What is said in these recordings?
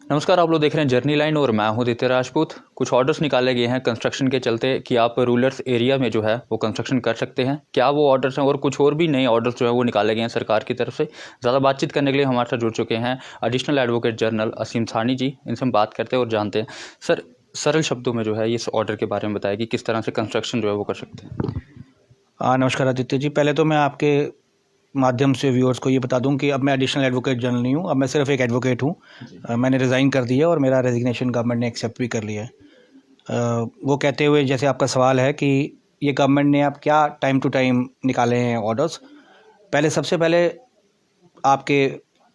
नमस्कार, आप लोग देख रहे हैं जर्नी लाइन और मैं हूं दित्य राजपूत। कुछ ऑर्डर्स निकाले गए हैं कंस्ट्रक्शन के चलते कि आप रूरल एरिया में जो है वो कंस्ट्रक्शन कर सकते हैं। क्या वो ऑर्डर्स हैं और कुछ और भी नए ऑर्डर्स जो है वो निकाले गए हैं सरकार की तरफ से। ज़्यादा बातचीत करने के लिए हमारे साथ जुड़ चुके हैं एडिशनल एडवोकेट जनरल असीम सानी जी। इनसे हम बात करते हैं और जानते हैं सर सरल शब्दों में जो है इस ऑर्डर के बारे में बताया कि किस तरह से कंस्ट्रक्शन जो है वो कर सकते हैं। नमस्कार आदित्य जी। पहले तो मैं आपके माध्यम से व्यूअर्स को ये बता दूं कि अब मैं एडिशनल एडवोकेट जनरल नहीं हूं, अब मैं सिर्फ एक एडवोकेट हूं। मैंने रिज़ाइन कर दिया और मेरा रेजिग्नेशन गवर्नमेंट ने एक्सेप्ट भी कर लिया है। वो कहते हुए जैसे आपका सवाल है कि ये गवर्नमेंट ने अब क्या टाइम टू टाइम निकाले हैं ऑर्डर्स। सबसे पहले आपके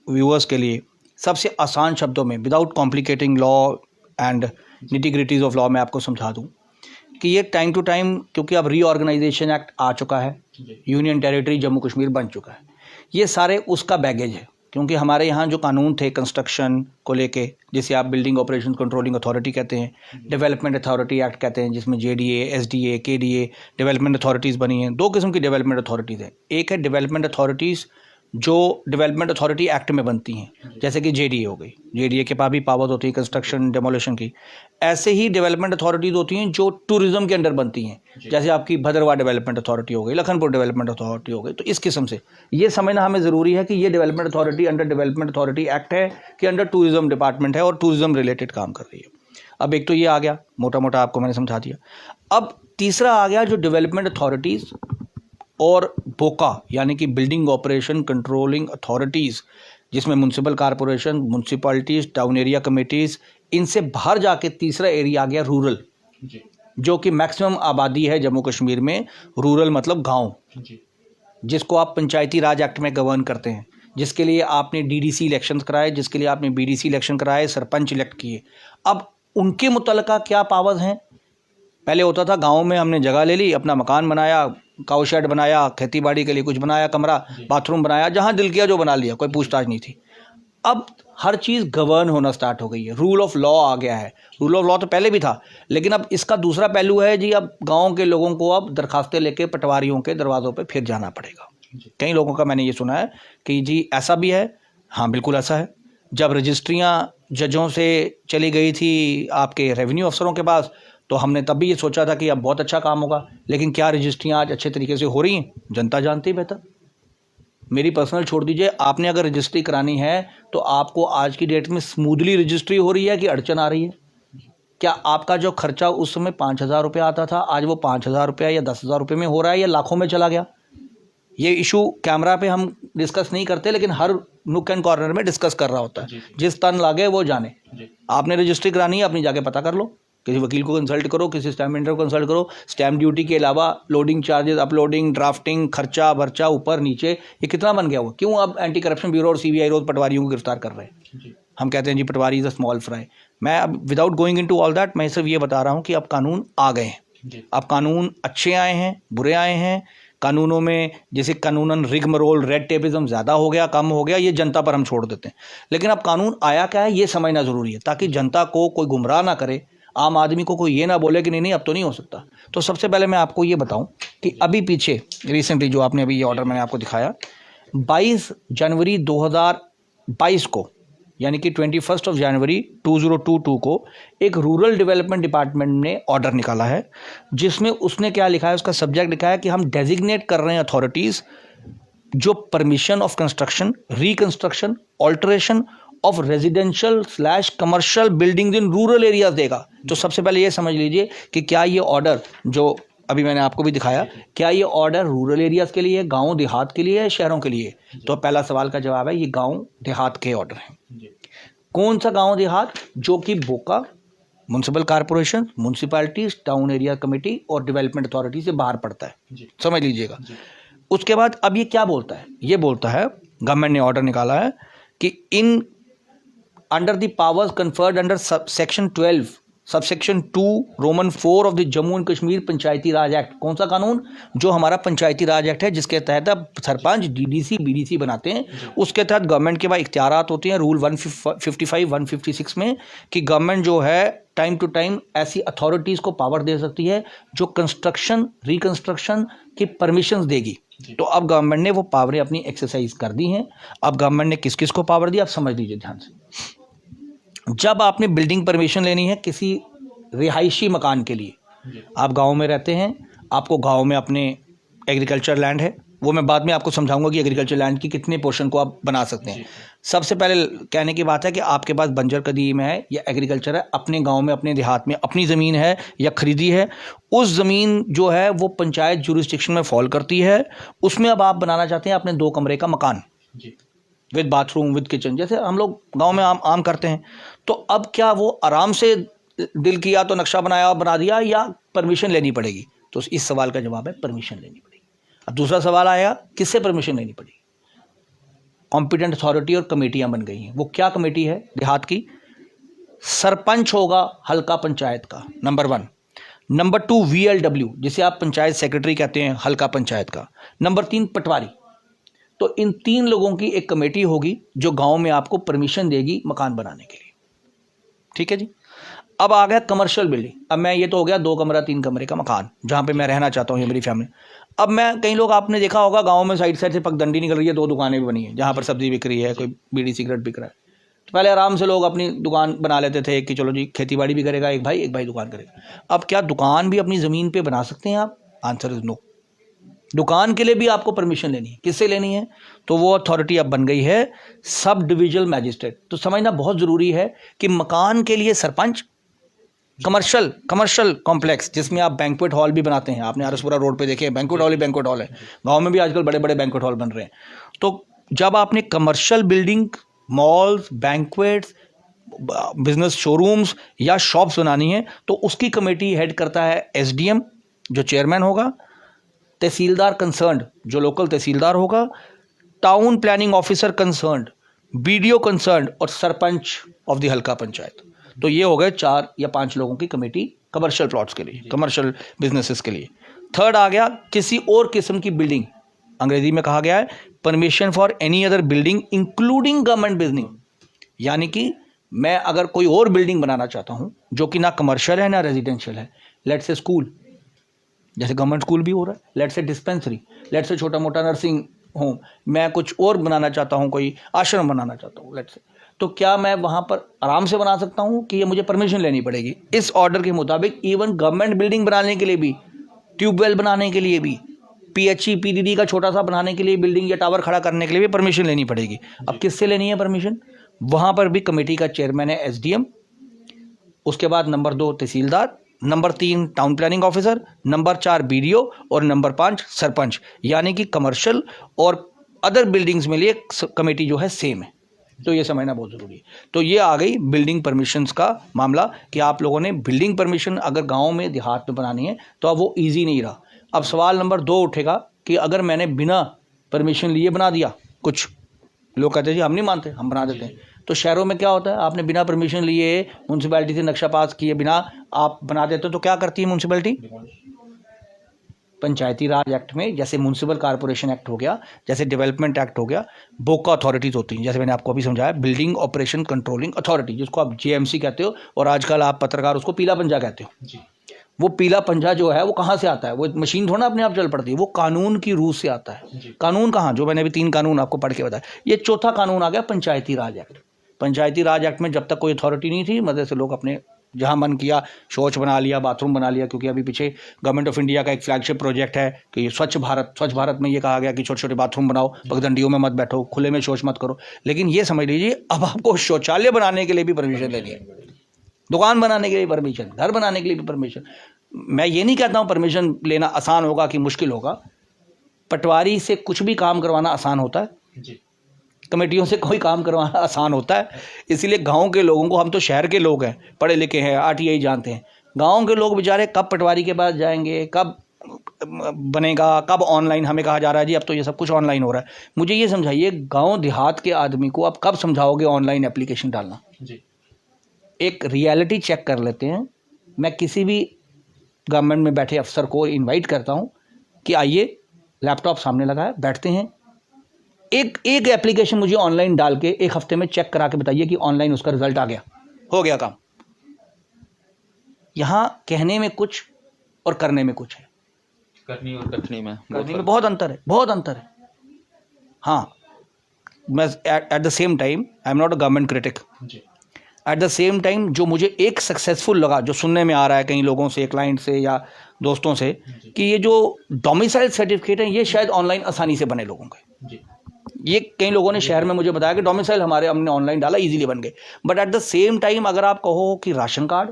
व्यूअर्स के लिए सबसे आसान शब्दों में without complicating law and nitty gritties of law मैं आपको समझा दूँ कि ये टाइम टू टाइम, क्योंकि अब रीऑर्गेनाइजेशन एक्ट आ चुका है, यूनियन टेरिटरी जम्मू कश्मीर बन चुका है, ये सारे उसका बैगेज है। क्योंकि हमारे यहाँ जो कानून थे कंस्ट्रक्शन को लेके, जिसे आप बिल्डिंग ऑपरेशन कंट्रोलिंग अथॉरिटी कहते हैं, डेवलपमेंट अथॉरिटी एक्ट कहते हैं, जिसमें JDA, SDA, KDA development authorities बनी हैं। दो किस्म की डेवलपमेंट अथॉरिटीज़ हैं। एक है डेवलपमेंट अथॉरिटीज़ जो डेवलपमेंट अथॉरिटी एक्ट में बनती हैं, जैसे कि जेडीए हो गई, जेडीए के पास भी पावर होती है कंस्ट्रक्शन डेमोलिशन की। ऐसे ही डेवलपमेंट अथॉरिटीज़ होती हैं जो टूरिज्म के अंडर बनती हैं, जैसे आपकी भद्रवाह डेवलपमेंट अथॉरिटी हो गई, लखनपुर डेवलपमेंट अथॉरिटी हो गई। तो इस किस्म से ये समझना हमें ज़रूरी है कि ये development authority under development authority act है कि अंडर टूरिज्म डिपार्टमेंट है और टूरिज्म रिलेटेड काम कर रही है। अब एक तो ये आ गया, मोटा मोटा आपको मैंने समझा दिया। अब तीसरा आ गया जो डेवलपमेंट अथॉरिटीज़ और बोका यानी कि बिल्डिंग ऑपरेशन कंट्रोलिंग अथॉरिटीज़, जिसमें municipal corporation, municipalities, town area committees, इनसे बाहर जाके तीसरा एरिया आ गया रूरल, जो कि मैक्सिमम आबादी है जम्मू कश्मीर में। रूरल मतलब गांव, जिसको आप पंचायती राज एक्ट में गवर्न करते हैं, जिसके लिए आपने डीडीसी इलेक्शन कराए, जिसके लिए आपने बीडीसी इलेक्शन कराए, सरपंच इलेक्ट किए। अब उनके मुतल्लिका क्या पावर्स हैं। पहले होता था गाँव में हमने जगह ले ली, अपना मकान बनाया, काउ शेड बनाया, खेती बाड़ी के लिए कुछ बनाया, कमरा बाथरूम बनाया, जहाँ दिल किया जो बना लिया, कोई पूछताछ नहीं थी। अब हर चीज़ गवर्न होना स्टार्ट हो गई है, रूल ऑफ लॉ आ गया है। रूल ऑफ लॉ तो पहले भी था, लेकिन अब इसका दूसरा पहलू है जी, अब गाँव के लोगों को अब दरखास्तें लेके पटवारियों के दरवाज़ों पे फिर जाना पड़ेगा। कई लोगों का मैंने ये सुना है कि जी ऐसा भी है। हाँ बिल्कुल ऐसा है। जब रजिस्ट्रियाँ जजों से चली गई थी आपके रेवेन्यू अफसरों के पास, तो हमने तब भी ये सोचा था कि अब बहुत अच्छा काम होगा, लेकिन क्या रजिस्ट्रियाँ आज अच्छे तरीके से हो रही हैं, जनता जानती है बेहतर। मेरी पर्सनल छोड़ दीजिए, आपने अगर रजिस्ट्री करानी है तो आपको आज की डेट में स्मूथली रजिस्ट्री हो रही है कि अड़चन आ रही है। क्या आपका जो खर्चा उस समय 5,000 रुपये आता था, आज वो 5,000 रुपये या 10,000 रुपये में हो रहा है या लाखों में चला गया। ये इशू कैमरा पे हम डिस्कस नहीं करते, लेकिन हर नुक एंड कॉर्नर में डिस्कस कर रहा होता है। जिस तन लागे वो जाने। आपने रजिस्ट्री करानी है, अपनी जाके पता कर लो, किसी वकील को कंसल्ट करो, किसी स्टैम्प पेंटर को कंसल्ट करो। स्टैम्प ड्यूटी के अलावा लोडिंग चार्जेस, अपलोडिंग, ड्राफ्टिंग, खर्चा भर्चा, ऊपर नीचे, ये कितना बन गया हुआ। क्यों अब एंटी करप्शन ब्यूरो और सीबीआई रोज पटवारियों को गिरफ्तार कर रहे हैं। हम कहते हैं जी पटवारी इज अ स्मॉल फ्राई। मैं अब without going into all that, मैं सिर्फ ये बता रहा हूँ कि अब कानून आ गए हैं। अब कानून अच्छे आए हैं, बुरे आए हैं। कानूनों में जैसे कानूनन रिगमरोल, रेड टेपिज्म ज़्यादा हो गया, कम हो गया, ये जनता पर हम छोड़ देते हैं। लेकिन अब कानून आया क्या है ये समझना ज़रूरी है, ताकि जनता को कोई गुमराह ना करे, आम आदमी को कोई ये ना बोले कि नहीं नहीं अब तो नहीं हो सकता। तो सबसे पहले मैं आपको ये बताऊं कि अभी पीछे रिसेंटली जो आपने अभी ये ऑर्डर मैंने आपको दिखाया, 22 जनवरी 2022 को, यानी कि 21 जनवरी 2022 को एक रूरल डेवलपमेंट डिपार्टमेंट ने ऑर्डर निकाला है, जिसमें उसने क्या लिखा है, उसका सब्जेक्ट लिखा है कि हम डेजिग्नेट कर रहे हैं अथॉरिटीज़ जो permission of construction, reconstruction, alteration of residential slash commercial buildings in rural areas देगा। तो सबसे पहले ये समझ लीजिए कि क्या ये ऑर्डर जो अभी मैंने आपको भी दिखाया, क्या ये ऑर्डर रूरल एरियाज के लिए, गांव देहात के लिए है, शहरों के लिए। तो पहला सवाल का जवाब है ये गांव देहात के ऑर्डर हैं। कौन सा गांव देहात? जो कि बोका, municipal corporation, municipalities, town area committee और डेवलपमेंट अथॉरिटी से बाहर पड़ता है, समझ लीजिएगा। उसके बाद अब ये क्या बोलता है, ये बोलता है गवर्नमेंट ने ऑर्डर निकाला है कि in under the powers conferred under section 12 subsection 2 Roman 4 of the Jammu and Kashmir Panchayati Raj act. कौन सा कानून? जो हमारा पंचायती राज एक्ट है, जिसके तहत अब सरपंच डीडीसी बीडीसी बनाते हैं। उसके तहत गवर्नमेंट के पास इख्तियारात होते हैं रूल 155 156 में, कि गवर्नमेंट जो है टाइम टू टाइम ऐसी अथॉरिटीज़ को पावर दे सकती है जो कंस्ट्रक्शन रिकंस्ट्रक्शन की परमिशंस देगी। तो अब गवर्नमेंट ने वो पावरें अपनी एक्सरसाइज कर दी हैं। अब गवर्नमेंट ने किस किस को पावर दी, आप समझ लीजिए ध्यान से। जब आपने बिल्डिंग परमिशन लेनी है किसी रिहायशी मकान के लिए, आप गांव में रहते हैं, आपको गांव में अपने एग्रीकल्चर लैंड है, वो मैं बाद में आपको समझाऊंगा कि एग्रीकल्चर लैंड की कितने पोर्शन को आप बना सकते हैं। सबसे पहले कहने की बात है कि आपके पास बंजर कदीम है या एग्रीकल्चर है, अपने गांव में अपने देहात में अपनी ज़मीन है या खरीदी है, उस ज़मीन जो है वो पंचायत जुरिस्डिक्शन में फॉल करती है, उसमें अब आप बनाना चाहते हैं अपने 2 कमरे का मकान विद बाथरूम विद किचन, जैसे हम लोग गांव में आम करते हैं। तो अब क्या वो आराम से दिल किया तो नक्शा बनाया और बना दिया, या परमिशन लेनी पड़ेगी? तो इस सवाल का जवाब है परमिशन लेनी पड़ेगी। अब दूसरा सवाल आया, किससे परमिशन लेनी पड़ेगी? कॉम्पिटेंट अथॉरिटी और कमेटियां बन गई हैं। वो क्या कमेटी है देहात की? सरपंच होगा हल्का पंचायत का, नंबर 1। नंबर 2 VLW, जिसे आप पंचायत सेक्रेटरी कहते हैं हल्का पंचायत का। नंबर 3 पटवारी। तो इन 3 लोगों की एक कमेटी होगी जो गांव में आपको परमिशन देगी मकान बनाने के लिए। ठीक है जी। अब आ गया कमर्शियल बिल्डिंग। अब मैं, ये तो हो गया 2 कमरा 3 कमरे का मकान जहां पे मैं रहना चाहता हूँ, ये मेरी फैमिली। अब मैं, कई लोग आपने देखा होगा गांव में साइड से पगडंडी निकल रही है, 2 दुकानें भी बनी है जहां पर सब्जी बिक रही है, कोई बीड़ी सिगरेट बिक रहा है। तो पहले आराम से लोग अपनी दुकान बना लेते थे कि चलो जी खेती बाड़ी भी करेगा एक भाई दुकान करेगा। अब क्या दुकान भी अपनी ज़मीन पे बना सकते हैं आप? Answer is no. दुकान के लिए भी आपको परमिशन लेनी है। किससे लेनी है? तो वो अथॉरिटी अब बन गई है सब डिविजनल मैजिस्ट्रेट। तो समझना बहुत ज़रूरी है कि मकान के लिए सरपंच, कमर्शियल कॉम्प्लेक्स जिसमें आप बैंक्वेट हॉल भी बनाते हैं, आपने आरसपुरा रोड पे देखे बैंक्वेट हॉल ही बैंक्वेट हॉल है, गांव में भी आजकल बड़े बड़े बैंक्वेट हॉल बन रहे हैं। तो जब आपने commercial building, malls, banquets, business showrooms या शॉप्स बनानी है, तो उसकी कमेटी हेड करता है SDM जो चेयरमैन होगा, तहसीलदार कंसर्न्ड जो लोकल तहसीलदार होगा, town planning officer concerned, BDO concerned और सरपंच ऑफ द हल्का पंचायत। तो ये हो गए 4 या 5 लोगों की कमेटी कमर्शियल प्लॉट्स के लिए, कमर्शियल बिजनेसेस के लिए। थर्ड आ गया किसी और किस्म की बिल्डिंग, अंग्रेजी में कहा गया है permission for any other building including government building. यानी कि मैं अगर कोई और बिल्डिंग बनाना चाहता हूं जो कि ना कमर्शियल है ना रेजिडेंशियल है, लेट्स से स्कूल, जैसे गवर्नमेंट स्कूल भी हो रहा है, let's say dispensary, let's say छोटा मोटा नर्सिंग होम, मैं कुछ और बनाना चाहता हूं, कोई आश्रम बनाना चाहता हूं लेट्स से, तो क्या मैं वहां पर आराम से बना सकता हूं कि ये मुझे परमिशन लेनी पड़ेगी? इस ऑर्डर के मुताबिक इवन गवर्नमेंट बिल्डिंग बनाने के लिए भी, ट्यूबवेल बनाने के लिए भी, PHE PDD का छोटा सा बनाने के लिए बिल्डिंग या टावर खड़ा करने के लिए भी परमिशन लेनी पड़ेगी। अब किससे लेनी है परमिशन? वहां पर भी कमेटी का चेयरमैन है SDM, उसके बाद number 2 tehsildar, number 3 town planning officer, number 4 BDO और नंबर 5 सरपंच। यानी कि कमर्शियल और अदर बिल्डिंग्स में लिए कमेटी जो है सेम है। तो ये समझना बहुत ज़रूरी है। तो ये आ गई बिल्डिंग परमिशंस का मामला कि आप लोगों ने बिल्डिंग परमिशन अगर गांव में देहात में बनानी है तो अब वो ईजी नहीं रहा। अब सवाल नंबर 2 उठेगा कि अगर मैंने बिना परमिशन लिए बना दिया, कुछ लोग कहते हैं जी हम नहीं मानते, हम बना देते हैं। तो शहरों में क्या होता है, आपने बिना परमिशन लिए म्यूनसिपैलिटी से नक्शा पास किए बिना आप बना देते हो, तो क्या करती है म्यूनसिपैलिटी? पंचायती राज एक्ट में, जैसे म्यूनसिपल कॉर्पोरेशन एक्ट हो गया, जैसे डेवलपमेंट एक्ट हो गया, बोका अथॉरिटीज़ होती हैं, जैसे मैंने आपको अभी समझाया बिल्डिंग ऑपरेशन कंट्रोलिंग अथॉरिटी, जिसको आप JMC कहते हो और आजकल आप पत्रकार उसको पीला पंजा कहते हो जी। वो पीला पंजा जो है वो कहाँ से आता है? वो मशीन थोड़ा अपने आप चल पड़ती है, वो कानून की रूह से आता है। कानून कहाँ? जो मैंने अभी 3 कानून आपको पढ़ के बताया, ये चौथा कानून आ गया पंचायती राज एक्ट। पंचायती राज एक्ट में जब तक कोई अथॉरिटी नहीं थी, मतलब से लोग अपने जहाँ मन किया शौच बना लिया, बाथरूम बना लिया, क्योंकि अभी पीछे गवर्नमेंट ऑफ इंडिया का एक फ्लैगशिप प्रोजेक्ट है कि स्वच्छ भारत में ये कहा गया कि छोटे छोटे बाथरूम बनाओ, पगडंडियों में मत बैठो, खुले में शौच मत करो। लेकिन ये समझ लीजिए अब आपको शौचालय बनाने के लिए भी परमिशन लेनी है, दुकान बनाने के लिए परमिशन, घर बनाने के लिए भी परमिशन। मैं ये नहीं कहता हूँ परमिशन लेना आसान होगा कि मुश्किल होगा, पटवारी से कुछ भी काम करवाना आसान होता है जी। कमेटियों से कोई काम करवाना आसान होता है। इसीलिए गांव के लोगों को, हम तो शहर के लोग हैं, पढ़े लिखे हैं, RTI जानते हैं, गांव के लोग बेचारे कब पटवारी के पास जाएंगे, कब बनेगा, कब ऑनलाइन, हमें कहा जा रहा है जी अब तो ये सब कुछ ऑनलाइन हो रहा है। मुझे ये समझाइए, गांव देहात के आदमी को आप कब समझाओगे ऑनलाइन एप्लीकेशन डालना जी? एक रियलिटी चेक कर लेते हैं। मैं किसी भी गवर्नमेंट में बैठे अफसर को इन्वाइट करता हूँ कि आइए, लैपटॉप सामने लगाए, बैठते हैं, एक एप्लीकेशन मुझे ऑनलाइन डाल के 1 हफ्ते में चेक करा के बताइए कि ऑनलाइन उसका रिजल्ट आ गया, हो गया काम। यहां कहने में कुछ और करने में कुछ है, करनी और कथनी में बहुत अंतर है, बहुत अंतर है। हाँ, मैं at the same time I am not a government critic, at the same time जो मुझे एक सक्सेसफुल लगा, जो सुनने में आ रहा है कई लोगों से, क्लाइंट से या दोस्तों से, कि ये जो डोमिसाइल सर्टिफिकेट है ये शायद ऑनलाइन आसानी से बने लोगों के। ये कई लोगों ने शहर में मुझे बताया कि डोमिसाइल हमारे हमने ऑनलाइन डाला, इजीली बन गए। But at the same time अगर आप कहो कि राशन कार्ड,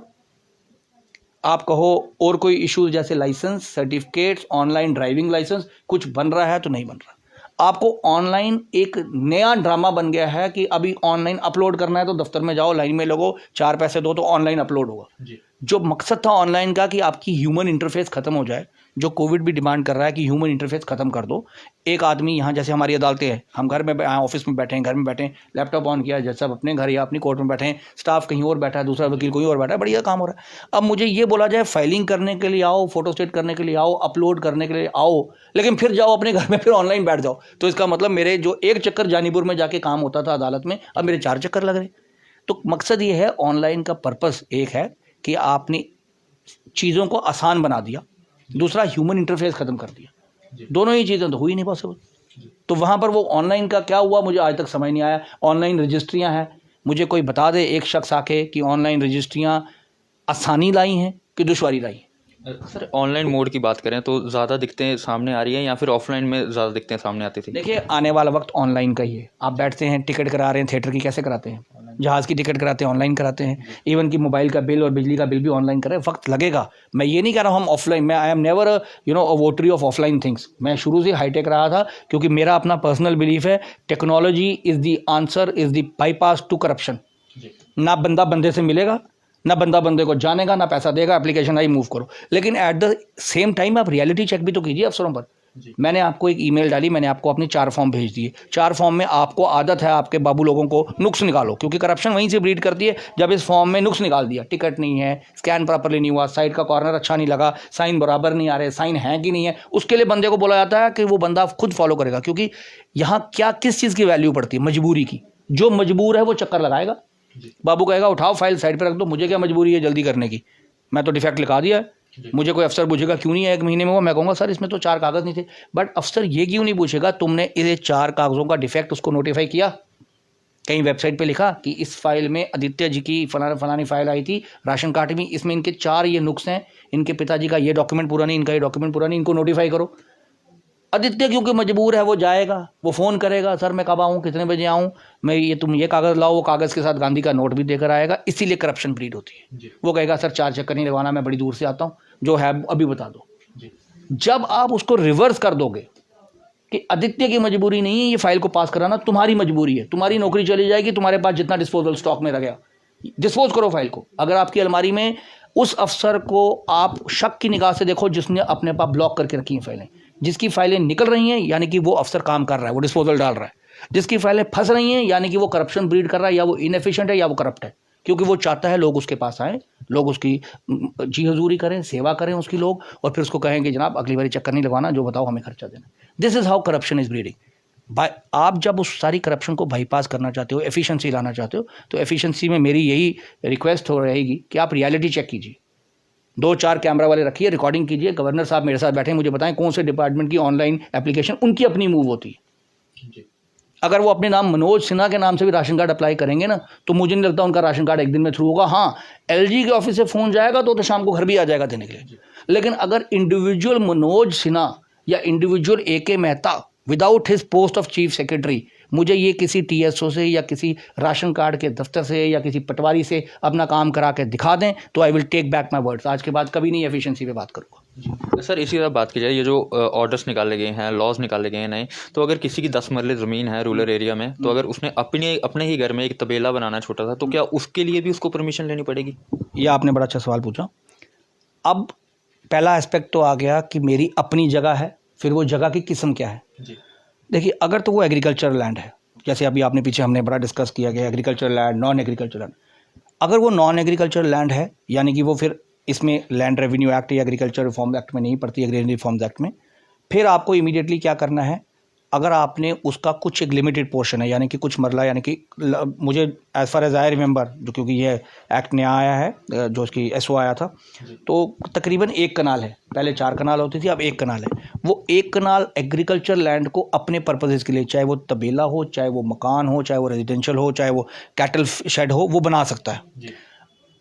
आप कहो और कोई इश्यूज जैसे licence, certificates, online driving licence, कुछ बन रहा है तो नहीं बन रहा। आपको ऑनलाइन एक नया ड्रामा बन गया है कि अभी ऑनलाइन अपलोड करना है तो दफ्तर में जाओ, लाइन में लगो, 4 पैसे दो तो ऑनलाइन अपलोड होगा। जो मकसद था ऑनलाइन का कि आपकी ह्यूमन इंटरफेस खत्म हो जाए, जो कोविड भी डिमांड कर रहा है कि ह्यूमन इंटरफेस खत्म कर दो। एक आदमी यहाँ, जैसे हमारी अदालतें हैं, हम घर में ऑफिस में बैठे हैं, घर में बैठे हैं, लैपटॉप ऑन किया, जैसे सब अपने घर या अपनी कोर्ट में बैठे हैं, स्टाफ कहीं और बैठा है, दूसरा वकील कोई और बैठा है, बढ़िया काम हो रहा है। अब मुझे ये बोला जाए फाइलिंग करने के लिए आओ, फोटोस्टेट करने के लिए आओ, अपलोड करने के लिए आओ, लेकिन फिर जाओ अपने घर में फिर ऑनलाइन बैठ जाओ, तो इसका मतलब मेरे जो एक चक्कर जानीपुर में जाके काम होता था अदालत में, अब मेरे 4 चक्कर लग रहे। तो मकसद ये है, ऑनलाइन का पर्पस एक है कि आपने चीज़ों को आसान बना दिया, दूसरा ह्यूमन इंटरफेस खत्म कर दिया। दोनों ही चीज़ें तो हुई नहीं पॉसिबल। तो वहाँ पर वो ऑनलाइन का क्या हुआ मुझे आज तक समझ नहीं आया। ऑनलाइन रजिस्ट्रियाँ हैं, मुझे कोई बता दे एक शख्स आके कि ऑनलाइन रजिस्ट्रियाँ आसानी लाई हैं कि दुश्वारी लाई हैं। सर ऑनलाइन मोड की बात करें तो ज़्यादा दिक्कतें सामने आ रही हैं या फिर ऑफलाइन में ज़्यादा दिक्कतें सामने आती थी? देखिए, आने वाला वक्त ऑनलाइन का ही है। आप बैठते हैं, टिकट करा रहे हैं, थिएटर की कैसे कराते हैं, जहाज़ की टिकट कराते हैं ऑनलाइन कराते हैं, इवन कि मोबाइल का बिल और बिजली का बिल भी ऑनलाइन करें। वक्त लगेगा, मैं ये नहीं कह रहा हूँ हम ऑफलाइन, मैं I am never a votary of offline things. मैं शुरू से हाईटेक रहा था, क्योंकि मेरा अपना पर्सनल बिलीफ है, technology is the answer, is the bypass to corruption. ना बंदा बंदे से मिलेगा, ना बंदा बंदे को जानेगा, ना पैसा देगा, एप्लीकेशन आई मूव करो। लेकिन एट द सेम टाइम आप रियलिटी चेक भी तो कीजिए अफसरों पर। मैंने आपको एक ईमेल डाली, मैंने आपको अपनी 4 फॉर्म भेज दिए। 4 फॉर्म में आपको आदत है आपके बाबू लोगों को नुक्स निकालो, क्योंकि करप्शन वहीं से ब्रीड करती है। जब इस फॉर्म में नुक्स निकाल दिया, टिकट नहीं है, स्कैन प्रॉपर्ली नहीं हुआ, साइड का कॉर्नर अच्छा नहीं लगा, साइन बराबर नहीं आ रहे, साइन है कि नहीं है, उसके लिए बंदे को बोला जाता है कि वो बंदा खुद फॉलो करेगा। क्योंकि यहाँ क्या किस चीज़ की वैल्यू पड़ती है? मजबूरी की। जो मजबूर है वो चक्कर लगाएगा। बाबू कहेगा उठाओ फाइल साइड पे रख दो, मुझे क्या मजबूरी है जल्दी करने की, मैं तो डिफेक्ट लिखा दिया है। मुझे कोई अफसर पूछेगा क्यों नहीं है 1 महीने में वो, मैं कहूँगा सर इसमें तो 4 कागज़ नहीं थे। बट अफसर ये क्यों नहीं पूछेगा तुमने ये 4 कागज़ों का डिफेक्ट उसको नोटिफाई किया? कहीं वेबसाइट पे लिखा कि इस फाइल में आदित्य जी की फलानी फाइल आई थी, राशन कार्ड में, इसमें इनके 4 ये नुक्स हैं, इनके पिताजी का ये डॉक्यूमेंट पूरा नहीं, इनका ये डॉक्यूमेंट पूरा नहीं, इनको नोटिफाई करो। आदित्य क्योंकि मजबूर है, वो जाएगा, वो फ़ोन करेगा, सर मैं कब आऊँ, कितने बजे आऊँ, मैं ये तुम ये कागज़ लाओ, वो कागज़ के साथ गांधी का नोट भी देकर आएगा। इसीलिए करप्शन ब्रीड होती है। वो कहेगा सर 4 चक्कर नहीं लगवाना, मैं बड़ी दूर से आता हूँ, जो है अभी बता दो। जब आप उसको रिवर्स कर दोगे कि आदित्य की मजबूरी नहीं है ये फाइल को पास कराना, तुम्हारी मजबूरी है, तुम्हारी नौकरी चली जाएगी, तुम्हारे पास जितना डिस्पोजल स्टॉक में रह गया, डिस्पोज करो फाइल को। अगर आपकी अलमारी में उस अफसर को आप शक की निगाह से देखो जिसने अपने पास ब्लॉक करके रखी हैं फाइलें, जिसकी फाइलें निकल रही हैं यानी कि वो अफसर काम कर रहा है, वो डिस्पोजल डाल रहा है। जिसकी फाइलें फंस रही हैं यानी कि वो करप्शन ब्रीड कर रहा है, या वो इनएफिशिएंट है, या वो करप्ट है, क्योंकि वो चाहता है लोग उसके पास आएँ, लोग उसकी जी हजूरी करें, सेवा करें उसकी लोग, और फिर उसको कहेंगे जनाब अगली बारी चक्कर नहीं लगवाना, जो बताओ हमें खर्चा देना। This is how corruption is breeding. आप जब उस सारी करप्शन को बाईपास करना चाहते हो, एफिशिएंसी लाना चाहते हो, तो एफिशिएंसी में मेरी यही रिक्वेस्ट हो रहेगी कि आप रियलिटी चेक कीजिए, 2-4 कैमरा वाले रखिए, रिकॉर्डिंग कीजिए। गवर्नर साहब मेरे साथ बैठे हैं, मुझे बताएं कौन से डिपार्टमेंट की ऑनलाइन एप्लीकेशन उनकी अपनी मूव होती है। अगर वो अपने नाम मनोज सिन्हा के नाम से भी राशन कार्ड अप्लाई करेंगे ना, तो मुझे नहीं लगता उनका राशन कार्ड एक दिन में थ्रू होगा। हाँ, एलजी के ऑफिस से फ़ोन जाएगा तो शाम को घर भी आ जाएगा देने के लिए। लेकिन अगर इंडिविजुअल मनोज सिन्हा या individual AK Mehta without his post of chief secretary मुझे ये किसी TSO से या किसी राशन कार्ड के दफ्तर से या किसी पटवारी से अपना काम करा के दिखा दें, तो I will take back my words. आज के बाद कभी नहीं एफिशिएंसी पे बात करूँगा। सर इसी तरह बात की जाए, ये जो ऑर्डर्स निकाले गए हैं, लॉज निकाले गए हैं नए, तो अगर किसी की 10 मरले ज़मीन है रूरल एरिया में, तो अगर उसने अपने ही घर में एक तबेला बनाना छोटा सा, तो क्या उसके लिए भी उसको परमिशन लेनी पड़ेगी? ये आपने बड़ा अच्छा सवाल पूछा। अब पहला एस्पेक्ट तो आ गया कि मेरी अपनी जगह है, फिर वो जगह की किस्म क्या है। देखिए, अगर तो वो एग्रीकल्चर लैंड है, जैसे अभी आपने पीछे हमने बड़ा डिस्कस किया गया agriculture land, non agriculture land. अगर वो नॉन एग्रीकल्चर लैंड है यानी कि वो फिर इसमें लैंड रेवेन्यू एक्ट या एग्रीकल्चर रिफॉर्म एक्ट में नहीं पड़ती, एग्रीकल्चर रिफॉर्म्स एक्ट में, फिर आपको इमीडिएटली क्या करना है, अगर आपने उसका कुछ एक लिमिटेड पोर्शन है, यानी कि कुछ मरला, यानी कि मुझे as far as I remember, जो क्योंकि ये एक्ट नया आया है, जो उसकी एसओ आया था, तो तकरीबन 1 कनाल है, पहले 4 कनाल होती थी, अब 1 कनाल है। वो 1 कनाल एग्रीकल्चर लैंड को अपने पर्पजेज़ के लिए, चाहे वो तबेला हो, चाहे वो मकान हो, चाहे वो रेजिडेंशियल हो, चाहे वो कैटल शेड हो, वो बना सकता है।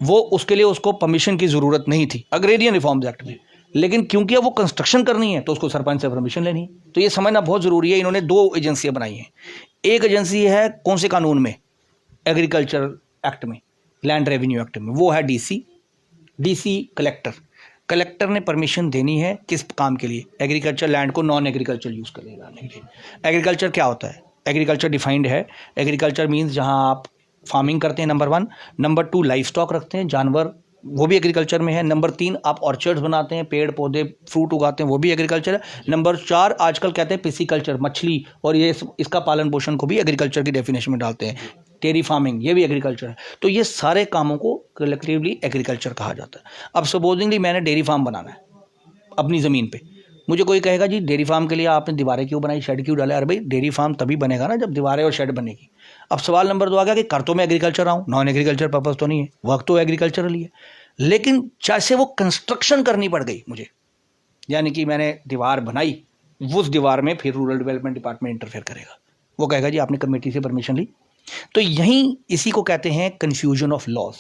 वो उसके लिए उसको परमिशन की ज़रूरत नहीं थी अग्रेरियन रिफॉर्म्स एक्ट में, लेकिन क्योंकि अब वो कंस्ट्रक्शन करनी है तो उसको सरपंच से परमिशन लेनी है। तो ये समझना बहुत ज़रूरी है। इन्होंने 2 एजेंसियां बनाई हैं। एक एजेंसी है कौन से कानून में, एग्रीकल्चर एक्ट में, लैंड रेवेन्यू एक्ट में, वो है डीसी कलेक्टर ने परमिशन देनी है किस काम के लिए, एग्रीकल्चर लैंड को नॉन एग्रीकल्चर यूज़ करने के लिए। एग्रीकल्चर क्या होता है, एग्रीकल्चर डिफाइंड है, एग्रीकल्चर मीन्स जहाँ आप फार्मिंग करते हैं, नंबर 1, नंबर 2 लाइफ स्टॉक रखते हैं, जानवर, वो भी एग्रीकल्चर में है, नंबर 3 आप ऑर्चर्ड्स बनाते हैं, पेड़ पौधे फ्रूट उगाते हैं, वो भी एग्रीकल्चर है, नंबर 4 आजकल कहते हैं पिसिकल्चर, मछली और ये इसका पालन पोषण को भी एग्रीकल्चर की डेफिनेशन में डालते हैं, डेयरी फार्मिंग ये भी एग्रीकल्चर है। तो ये सारे कामों को कलेक्टिवली एग्रीकल्चर कहा जाता है। अब सपोजिंगली मैंने डेयरी फार्म बनाना है अपनी ज़मीन पे, मुझे कोई कहेगा जी डेयरी फार्म के लिए आपने दीवारें क्यों बनाई, शेड क्यों डाला? अरे भाई डेयरी फार्म तभी बनेगा ना जब दीवारें और शेड बनेगी। अब सवाल नंबर 2 आ गया कि कर तो मैं एग्रीकल्चर आऊँ, नॉन एग्रीकल्चर पर्पज़ तो नहीं है, वर्क तो एग्रीकल्चरल ही है, लेकिन जैसे वो कंस्ट्रक्शन करनी पड़ गई मुझे, यानी कि मैंने दीवार बनाई, उस दीवार में फिर रूरल डेवलपमेंट डिपार्टमेंट इंटरफेयर करेगा, वो कहेगा जी आपने कमेटी से परमिशन ली। तो यहीं इसी को कहते हैं कन्फ्यूजन ऑफ लॉज।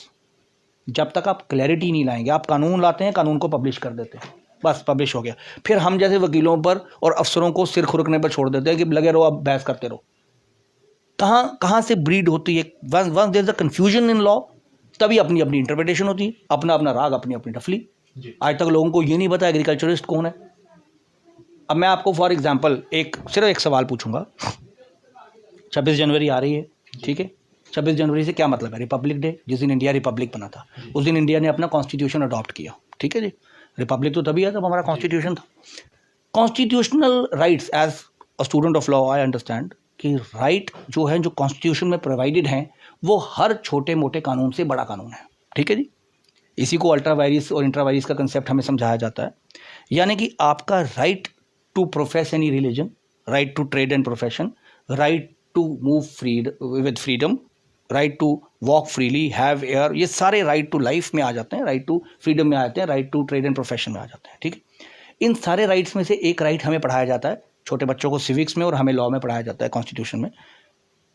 जब तक आप क्लैरिटी नहीं लाएंगे, आप कानून लाते हैं, कानून को पब्लिश कर देते हैं, बस पब्लिश हो गया, फिर हम जैसे वकीलों पर और अफसरों को सिर खुरकने पर छोड़ देते हैं कि लगे रहो आप बहस करते रहो। कहाँ से ब्रीड होती है? Once there is a confusion in law, तभी अपनी अपनी इंटरप्रिटेशन होती है, अपना अपना राग, अपनी अपनी टफली। आज तक लोगों को ये नहीं पता एग्रीकल्चरिस्ट कौन है। अब मैं आपको फॉर एग्जांपल सिर्फ एक सवाल पूछूंगा। 26 जनवरी आ रही है, ठीक है, 26 जनवरी से क्या मतलब है? रिपब्लिक डे, जिस दिन इंडिया रिपब्लिक बना था, उस दिन इंडिया ने अपना कॉन्स्टिट्यूशन अडॉप्ट किया, ठीक है जी। रिपब्लिक तो तभी है जब हमारा कॉन्स्टिट्यूशन था। Constitutional rights, as a student of law I understand कि राइट जो है, जो कॉन्स्टिट्यूशन में प्रोवाइडेड हैं, वो हर छोटे मोटे कानून से बड़ा कानून है, ठीक है जी। इसी को अल्ट्रा वायरिस और इंट्रा वायरिस का कंसेप्ट हमें समझाया जाता है। यानी कि आपका right to profess any religion, right to trade and profession, right to move with freedom, right to walk freely, have air, ये सारे राइट टू लाइफ में आ जाते हैं, राइट टू फ्रीडम में आ जाते हैं, right to trade and profession में आ जाते हैं, ठीक है। इन सारे राइट्स में से एक राइट हमें पढ़ाया जाता है छोटे बच्चों को सिविक्स में, और हमें लॉ में पढ़ाया जाता है कॉन्स्टिट्यूशन में,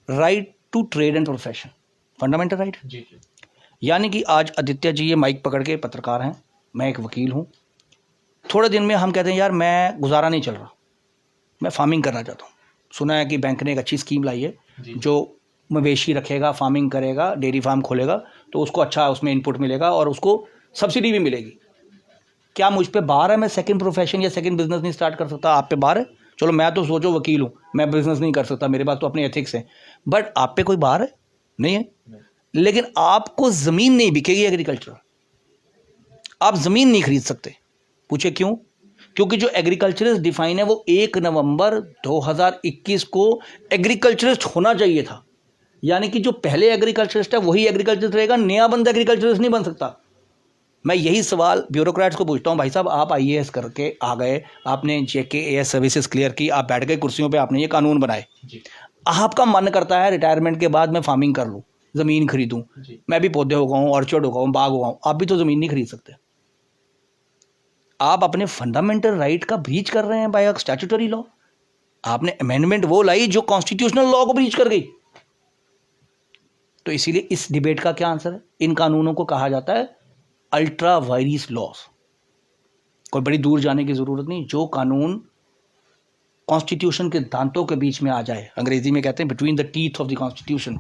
right to trade and profession, fundamental right. यानी कि आज आदित्य जी ये माइक पकड़ के पत्रकार हैं, मैं एक वकील हूँ, थोड़े दिन में हम कहते हैं यार मैं गुजारा नहीं चल रहा, मैं फार्मिंग करना चाहता हूँ, सुना है कि बैंक ने एक अच्छी स्कीम लाई है, जो मवेशी रखेगा, फार्मिंग करेगा, डेयरी फार्म खोलेगा, तो उसको अच्छा उसमें इनपुट मिलेगा और उसको सब्सिडी भी मिलेगी। क्या मुझ पे बार है? मैं सेकंड प्रोफेशन या सेकंड बिजनेस नहीं स्टार्ट कर सकता? आप पे बार है? चलो मैं तो सोचो वकील हूँ, मैं बिजनेस नहीं कर सकता, मेरे पास तो अपने एथिक्स हैं, बट आप पे कोई बार है? नहीं है। लेकिन आपको ज़मीन नहीं बिकेगी एग्रीकल्चर, आप ज़मीन नहीं खरीद सकते। पूछे क्यों? क्योंकि जो एग्रीकल्चरिस्ट डिफाइन है वो 1 नवंबर 2021 को एग्रीकल्चरिस्ट होना चाहिए था। यानी कि जो पहले एग्रीकल्चरिस्ट है वही एग्रीकल्चरिस्ट रहेगा, नया बंदा एग्रीकल्चरिस्ट नहीं बन सकता। मैं यही सवाल ब्यूरोक्रेट्स को पूछता हूँ, भाई साहब आप आईएएस करके आ गए, आपने जेकेएएस सर्विसेज क्लियर की, आप बैठ गए कुर्सियों पे, आपने ये कानून बनाए, आपका मन करता है रिटायरमेंट के बाद मैं फार्मिंग कर लूँ, ज़मीन खरीदूँ, मैं भी पौधे उगाऊँ, ऑर्चर्ड उगाऊँ, बाग उगाऊँ, आप भी तो ज़मीन नहीं खरीद सकते। आप अपने फंडामेंटल राइट का ब्रीच कर रहे हैं बाय स्टैट्यूटरी लॉ। आपने अमेंडमेंट वो लाई जो कॉन्स्टिट्यूशनल लॉ को ब्रीच कर गई। तो इसीलिए इस डिबेट का क्या आंसर है? इन कानूनों को कहा जाता है अल्ट्रा वायरिस लॉज। कोई बड़ी दूर जाने की जरूरत नहीं, जो कानून कॉन्स्टिट्यूशन के दांतों के बीच में आ जाए, अंग्रेजी में कहते हैं between the teeth of the constitution,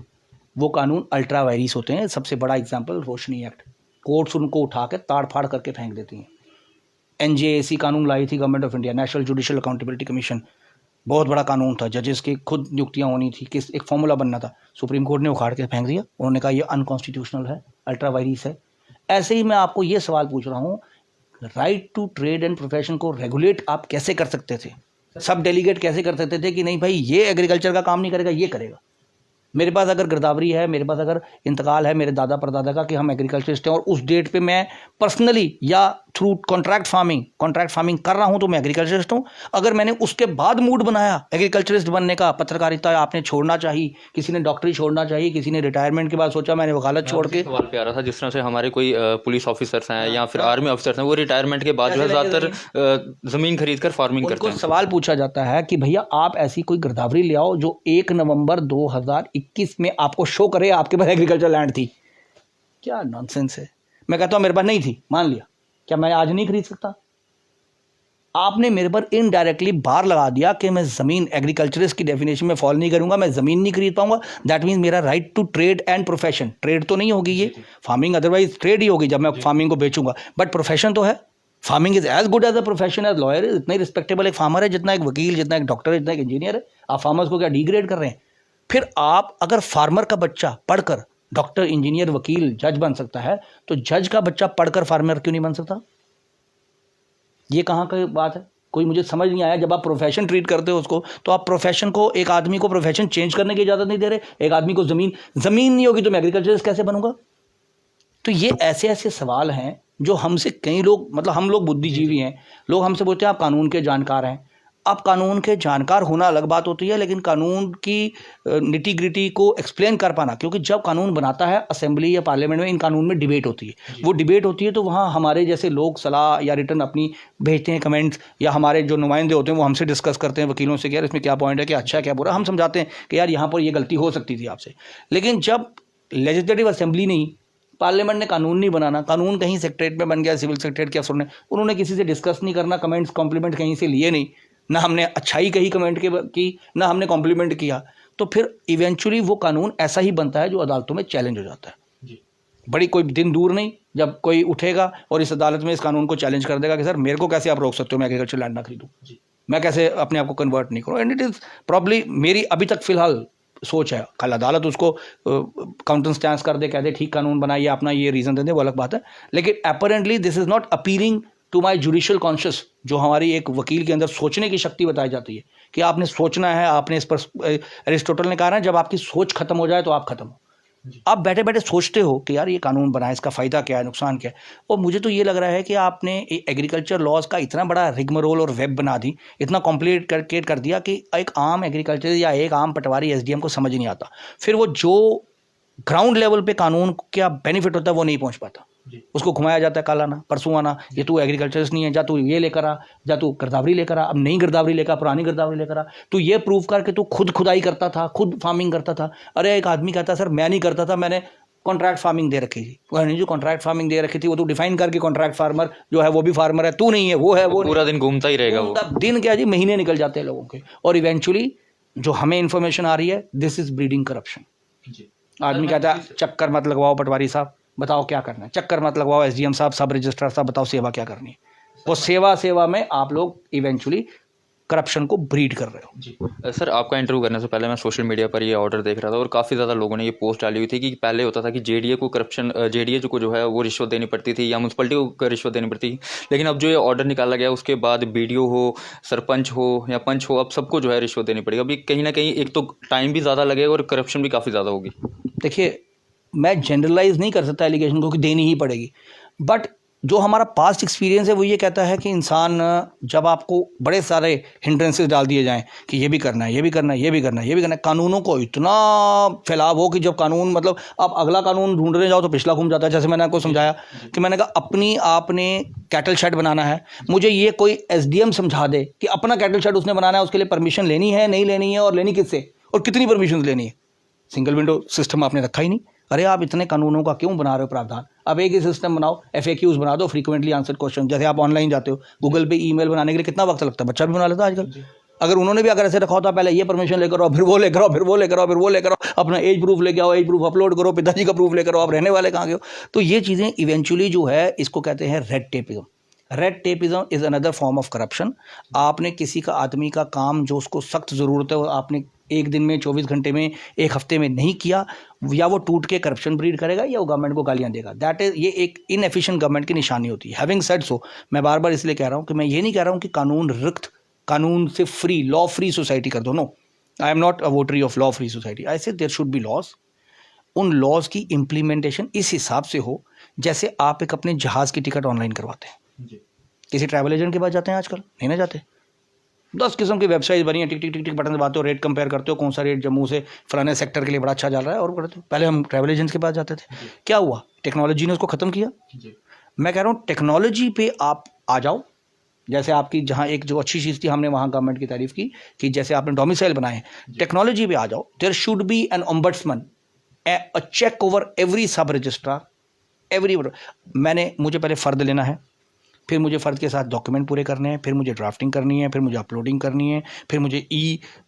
वो कानून अल्ट्रा वायरिस होते हैं। सबसे बड़ा एग्जांपल रोशनी एक्ट, कोर्ट्स उनको उठा के ताड़ फाड़ करके फेंक देती हैं। एनजेएसी कानून लाई थी government of India, national judicial accountability commission, बहुत बड़ा कानून था, जजेस की खुद नियुक्तियां होनी थी, किस एक फॉर्मूला बनना था, सुप्रीम कोर्ट ने उखाड़ के फेंक दिया, उन्होंने कहा ये अनकॉन्स्टिट्यूशनल है, अल्ट्रा वायरिस है। ऐसे ही मैं आपको ये सवाल पूछ रहा हूँ, right to trade and profession को रेगुलेट आप कैसे कर सकते थे? सब डेलीगेट कैसे कर सकते थे कि नहीं भाई ये एग्रीकल्चर का काम नहीं करेगा, ये करेगा? मेरे पास अगर गिरदावरी है, मेरे पास अगर इंतकाल है मेरे दादा परदादा का कि हम एग्रीकल्चरिस्ट हैं और उस डेट पे मैं पर्सनली या थ्रू कॉन्ट्रैक्ट फार्मिंग कर रहा हूं तो मैं एग्रीकल्चरिस्ट हूं। अगर मैंने उसके बाद मूड बनाया एग्रीकल्चरिस्ट बनने का, पत्रकारिता आपने छोड़ना चाहिए, किसी ने डॉक्टरी छोड़ना चाहिए, किसी ने रिटायरमेंट के बाद सोचा मैंने वकालत छोड़ के। सवाल पे आ रहा था जिस तरह से हमारे कोई पुलिस ऑफिसर्स हैं या फिर आर्मी ऑफिसर्स हैं, वो रिटायरमेंट के बाद जो है ज़्यादातर ज़मीन खरीद कर फार्मिंग करते उनको हैं। सवाल पूछा जाता है कि भैया आप ऐसी कोई गिरदावरी ले आओ जो 1 नवंबर 2021 में आपको शो करे आपके पास एग्रीकल्चर लैंड थी। क्या नॉनसेंस है। मैं कहता हूं मेरे पास नहीं थी, मान लिया, क्या मैं आज नहीं खरीद सकता? आपने मेरे पर इनडायरेक्टली बार लगा दिया कि मैं ज़मीन एग्रीकल्चरिस्ट की डेफिनेशन में फॉलो नहीं करूंगा, मैं ज़मीन नहीं खरीद पाऊंगा। दैट मीन्स मेरा right to trade and profession, trade तो नहीं होगी ये, फार्मिंग अदरवाइज ट्रेड ही होगी जब मैं फार्मिंग को बेचूंगा, बट प्रोफेशन तो है। Farming is as good as a profession as lawyer. इतना ही रिस्पेक्टेबल एक फार्मर है जितना एक वकील, जितना एक डॉक्टर है, जितना एक इंजीनियर है। आप फार्मर्स को क्या डिग्रेड कर रहे हैं? फिर आप अगर फार्मर का बच्चा पढ़कर डॉक्टर, इंजीनियर, वकील, जज बन सकता है तो जज का बच्चा पढ़कर फार्मर क्यों नहीं बन सकता? ये कहाँ की बात है? कोई मुझे समझ नहीं आया। जब आप प्रोफेशन ट्रीट करते हो उसको, तो आप प्रोफेशन को, एक आदमी को प्रोफेशन चेंज करने की इजाज़त नहीं दे रहे। एक आदमी को ज़मीन नहीं होगी तो मैं एग्रीकल्चरिस्ट कैसे बनूंगा? तो ये ऐसे ऐसे सवाल हैं जो हमसे कई लोग, मतलब हम लोग बुद्धिजीवी हैं, लोग हमसे बोलते हैं आप कानून के जानकार हैं। अब कानून के जानकार होना अलग बात होती है, लेकिन कानून की निटी ग्रिटी को एक्सप्लेन कर पाना, क्योंकि जब कानून बनाता है असेंबली या पार्लियामेंट में, इन कानून में डिबेट होती है। वो डिबेट होती है तो वहाँ हमारे जैसे लोग सलाह या रिटर्न अपनी भेजते हैं, कमेंट्स, या हमारे जो नुमाइंदे होते हैं वो हमसे डिस्कस करते हैं वकीलों से कि यार इसमें क्या पॉइंट है, क्या अच्छा है, क्या बुरा। हम समझाते हैं कि यार यहाँ पर ये गलती हो सकती थी आपसे। लेकिन जब लेजिस्लेटिव असेंबली नहीं, पार्लियामेंट ने कानून नहीं बनाना, कानून कहीं सेक्रेटरीट में बन गया, सिविल सेक्रेटरीट के अफसर ने, उन्होंने किसी से डिस्कस नहीं करना, कमेंट्स कॉम्प्लीमेंट कहीं से लिए नहीं, ना हमने अच्छाई कही कमेंट की, ना हमने कॉम्प्लीमेंट किया, तो फिर इवेंचुअली वो कानून ऐसा ही बनता है जो अदालतों में चैलेंज हो जाता है। बड़ी कोई दिन दूर नहीं जब कोई उठेगा और इस अदालत में इस कानून को चैलेंज कर देगा कि सर मेरे को कैसे आप रोक सकते हो, मैं एग्रीकल्चर लैंड ना खरीदूँ, मैं कैसे अपने आप को कन्वर्ट नहीं करूँ। एंड इट इज़ प्रॉब्ली, मेरी अभी तक फिलहाल सोच है, कल अदालत उसको काउंटर स्टैंस कर दे, कह दे ठीक कानून बनाइए, अपना ये रीज़न दे दे, वो अलग बात है। लेकिन apparently this is not appealing to my judicial conscious, जो हमारी एक वकील के अंदर सोचने की शक्ति बताई जाती है कि आपने सोचना है, आपने इस पर, एरिस्टोटल ने कहा ना जब आपकी सोच खत्म हो जाए तो आप खत्म हो। आप बैठे बैठे सोचते हो कि यार ये कानून बना है, इसका फ़ायदा क्या है, नुकसान क्या है। और मुझे तो ये लग रहा है कि आपने एग्रीकल्चर लॉज का इतना बड़ा रिगमरोल और वेब बना दी, इतना कॉम्प्लिकेट कर दिया कि एक आम एग्रीकल्चर या एक आम पटवारी एसडीएम को समझ नहीं आता। फिर वो जो ग्राउंड लेवल पे कानून क्या बेनिफिट होता है वो नहीं पहुंच पाता। उसको घुमाया जाता है, कल आना परसों आना, ये तू एग्रीकल्चरिस्ट नहीं है, जा तू ये लेकर आ, जा तू गिरदावरी लेकर आ, अब नई गिरदावरी लेकर, पुरानी गिरदावरी लेकर आ, तू ये प्रूव कर कि तू खुद खुदाई करता था, खुद फार्मिंग करता था। अरे एक आदमी कहता सर मैं नहीं करता था, मैंने कॉन्ट्रैक्ट फार्मिंग दे रखी थी। नहीं, जो कॉन्ट्रैक्ट फार्मिंग दे रखी थी वो तो डिफाइन करके कॉन्ट्रैक्ट फार्मर जो है वो भी फार्मर है, तू नहीं है, वो है, वो पूरा दिन घूमता ही रहेगा वो। दिन क्या जी, महीने निकल जाते हैं लोगों के। और इवेंचुअली जो हमें इन्फॉर्मेशन आ रही है, दिस इज ब्रीडिंग करप्शन। आदमी कहता है चक्कर मत लगवाओ पटवारी साहब, बताओ क्या करना है, चक्कर मत लगवाओ एसडीएम साहब, सब रजिस्ट्रार साहब, बताओ सेवा क्या करनी है। वो सेवा में आप लोग इवेंचुअली करप्शन को ब्रीड कर रहे हो। जी सर, आपका इंटरव्यू करने से पहले मैं सोशल मीडिया पर ये ऑर्डर देख रहा था और काफ़ी ज़्यादा लोगों ने ये पोस्ट डाली हुई थी कि पहले होता था कि जेडीए को करप्शन, जेडीए को जो है वो रिश्वत देनी पड़ती थी या म्यूनसिपलिटी को रिश्वत देनी पड़ती थी। लेकिन अब जो ये ऑर्डर निकाला गया उसके बाद बीडीओ हो, सरपंच हो या पंच हो, अब सबको जो है रिश्वत देनी पड़ेगी। अभी कहीं ना कहीं एक तो टाइम भी ज़्यादा लगेगा और करप्शन भी काफ़ी ज़्यादा होगी। देखिए, मैं जनरलाइज नहीं कर सकता एलिगेशन को कि देनी ही पड़ेगी, बट जो हमारा पास्ट एक्सपीरियंस है वो ये कहता है कि इंसान, जब आपको बड़े सारे हिंड्रेंसेस डाल दिए जाएं कि ये भी करना है, ये भी करना है, ये भी करना है, ये भी करना है, कानूनों को इतना फैलाव हो कि जब कानून, मतलब आप अगला कानून ढूंढने जाओ तो पिछला घूम जाता है। जैसे मैंने आपको समझाया कि मैंने कहा अपनी आपने कैटल शेड बनाना है, मुझे ये कोई एसडीएम समझा दे कि अपना कैटल शेड उसने बनाना है, उसके लिए परमिशन लेनी है, नहीं लेनी है, और लेनी किससे और कितनी परमिशन लेनी है। सिंगल विंडो सिस्टम आपने रखा ही नहीं। अरे आप इतने कानूनों का क्यों बना रहे हो प्रावधान? अब एक ही सिस्टम बनाओ, FAQs बना दो, फ्रीक्वेंटली आंसर्ड क्वेश्चन। जैसे आप ऑनलाइन जाते हो, गूगल पे ईमेल बनाने के लिए कितना वक्त लगता है, बच्चा भी बना लेता है आजकल। अगर उन्होंने भी अगर ऐसे रखा होता, पहले ये परमिशन लेकर आओ, फिर वो लेकर आओ, फिर वो लेकर आओ, फिर वो लेकर आओ, अपना एज प्रूफ लेके आओ, एज प्रूफ अपलोड करो, पिताजी का प्रूफ लेकर आओ, आप रहने वाले कहाँ के हो। तो ये चीज़ें इवेंचुअली जो है, इसको कहते हैं red tapism. Red tapism is another form of corruption. आपने किसी का, आदमी का काम जो उसको सख्त ज़रूरत है, वो आपने एक दिन में, 24 घंटे में, एक हफ्ते में नहीं किया, या वो टूट के करप्शन ब्रीड करेगा या वो गवर्नमेंट को गालियां देगा। दैट इज़, ये एक इनएफिशिएंट गवर्नमेंट की निशानी होती है। हैविंग सेड सो, मैं बार बार इसलिए कह रहा हूँ कि मैं ये नहीं कह रहा हूँ कि कानून रिक्त, कानून से फ्री, लॉ फ्री सोसाइटी कर दो। No, I am not a votary of law free society. I say there should be laws. उन लॉज की इम्प्लीमेंटेशन इस हिसाब से हो जैसे आप एक अपने जहाज़ की टिकट ऑनलाइन करवाते हैं। किसी ट्रैवल एजेंट के पास जाते हैं आजकल? नहीं ना जाते। 10 किस्म की वेबसाइट बनी है, टिक टिक टिक टिक बटन दबाते हो, रेट कंपेयर करते हो, कौन सा रेट जम्मू से फलाने सेक्टर के लिए बड़ा अच्छा चल रहा है और करते हो। पहले हम ट्रैवल एजेंट्स के पास जाते थे। क्या हुआ? टेक्नोलॉजी ने उसको ख़त्म किया। मैं कह रहा हूँ टेक्नोलॉजी पे आप आ जाओ। जैसे आपकी जहाँ एक जो अच्छी चीज़ थी, हमने वहाँ गवर्नमेंट की तारीफ की कि जैसे आपने डोमिसाइल बनाए हैं, टेक्नोलॉजी पे आ जाओ। There should be an ombudsman, a check over every sub registrar, every. मुझे पहले फ़र्द लेना है, फिर मुझे फ़र्द के साथ डॉक्यूमेंट पूरे करने हैं, फिर मुझे ड्राफ्टिंग करनी है, फिर मुझे अपलोडिंग करनी है, फिर मुझे